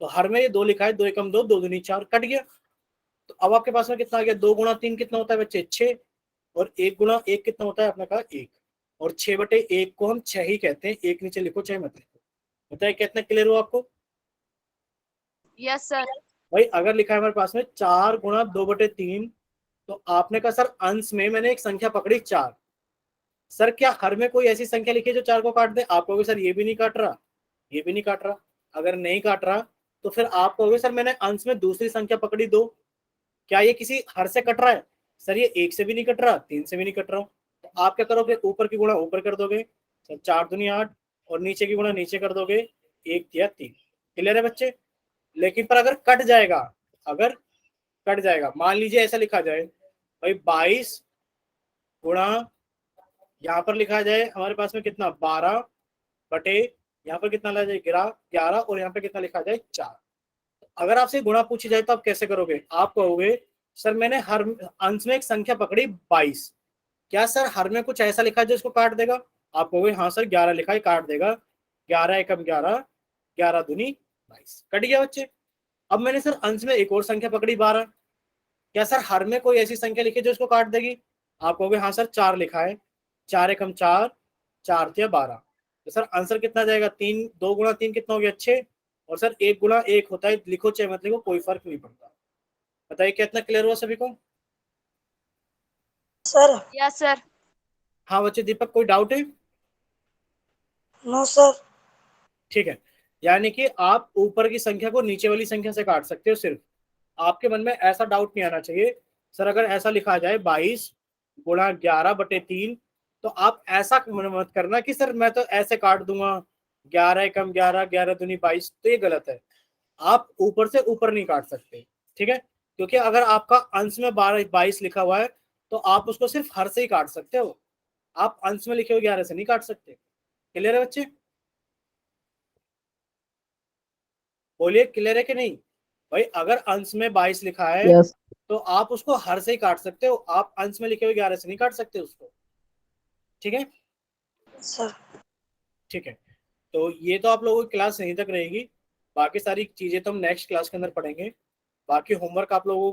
तो हर में ये 2 लिखा है, 2 एकम 2, 2 दूनी 4, कट गया। तो अब आपके पास में कितना आ गया? 2 गुणा 3 कितना होता है बच्चे? 6। और 1 गुणा 1 कितना होता है? आपने कहा 1। और 6/1 को हम 6 ही कहते हैं, 1 नीचे लिखो, 6 मत लिखो। बताइए कितना क्लियर हुआ आपको? Yes sir. भाई अगर लिखा है हमारे पास में 4 गुणा 2/3, तो आपने कहा सर अंश में मैंने एक संख्या पकड़ी 4। सर क्या हर में कोई ऐसी संख्या लिखी है जो 4 को काट दे? आप कहोगे सर ये भी नहीं काट रहा, ये भी नहीं काट रहा। अगर नहीं काट रहा तो फिर आप कहोगे सर मैंने अंश में दूसरी संख्या पकड़ी 2, क्या ये किसी हर से कट रहा है? सर ये 1 से भी नहीं कट रहा, 3 से भी नहीं कट रहा। तो आप क्या करोगे? ऊपर की गुणा ऊपर कर दोगे, सर 4 दूनी 8, और नीचे की गुणा नीचे कर दोगे, 1 या 3। क्लियर है बच्चे? लेकिन पर अगर कट जाएगा, अगर कट जाएगा, मान लीजिए ऐसा लिखा जाए भाई 22 गुणा, यहाँ पर लिखा जाए हमारे पास में कितना 12 बटे, यहाँ पर कितना लिखा जाए 11, और यहाँ पे कितना लिखा जाए 4। अगर आपसे गुणा पूछी जाए तो आप कैसे करोगे? आप कहोगे सर मैंने हर अंश में एक संख्या पकड़ी 22, क्या सर हर में कुछ ऐसा लिखा है जो इसको काट देगा? आप कहोगे हाँ सर 11 लिखा है, काट देगा। 11 एकम 11, 11 दूनी 22, कट गया बच्चे। अब मैंने सर अंश में एक और संख्या पकड़ी 12, क्या सर हर में कोई ऐसी संख्या लिखी जो इसको काट देगी? आप कहोगे हाँ सर 4 लिखा है, 4 एकम 4, 4 या 12। तो सर आंसर कितना जाएगा? 3, 2 गुणा 3 कितना हो गया? 6। और सर 1 गुणा 1 होता है, लिखो चाहे मत लिखो कोई फर्क नहीं पड़ता। बताइए कितना क्लियर हुआ सभी को? सर। Yes sir. हाँ बच्चे, दीपक कोई डाउट है? No sir. ठीक है, यानी कि आप ऊपर की संख्या को नीचे वाली संख्या से काट सकते हो। सिर्फ आपके मन में ऐसा डाउट नहीं आना चाहिए सर अगर ऐसा लिखा जाए 22 गुणा 11/3, तो आप ऐसा मत करना कि सर मैं तो ऐसे काट दूंगा 11 एकम 11, 11 दूनी 22, तो ये गलत है। आप ऊपर से ऊपर नहीं काट सकते, ठीक है? क्योंकि अगर आपका अंश में 22 लिखा हुआ है तो आप उसको सिर्फ हर से ही काट सकते हो, आप अंश में लिखे हुए 11 से नहीं काट सकते। क्लियर है बच्चे? बोलिए क्लियर है कि नहीं? भाई अगर अंश में 22 लिखा है Yes. तो आप उसको हर से ही काट सकते हो, आप अंश में लिखे हुए 11 से नहीं काट सकते उसको। ठीक है? सर। ठीक है, तो ये तो आप लोगों की क्लास यहीं तक रहेगी। बाकी सारी चीजें तो हम नेक्स्ट क्लास के अंदर पढ़ेंगे। बाकी होमवर्क आप लोगों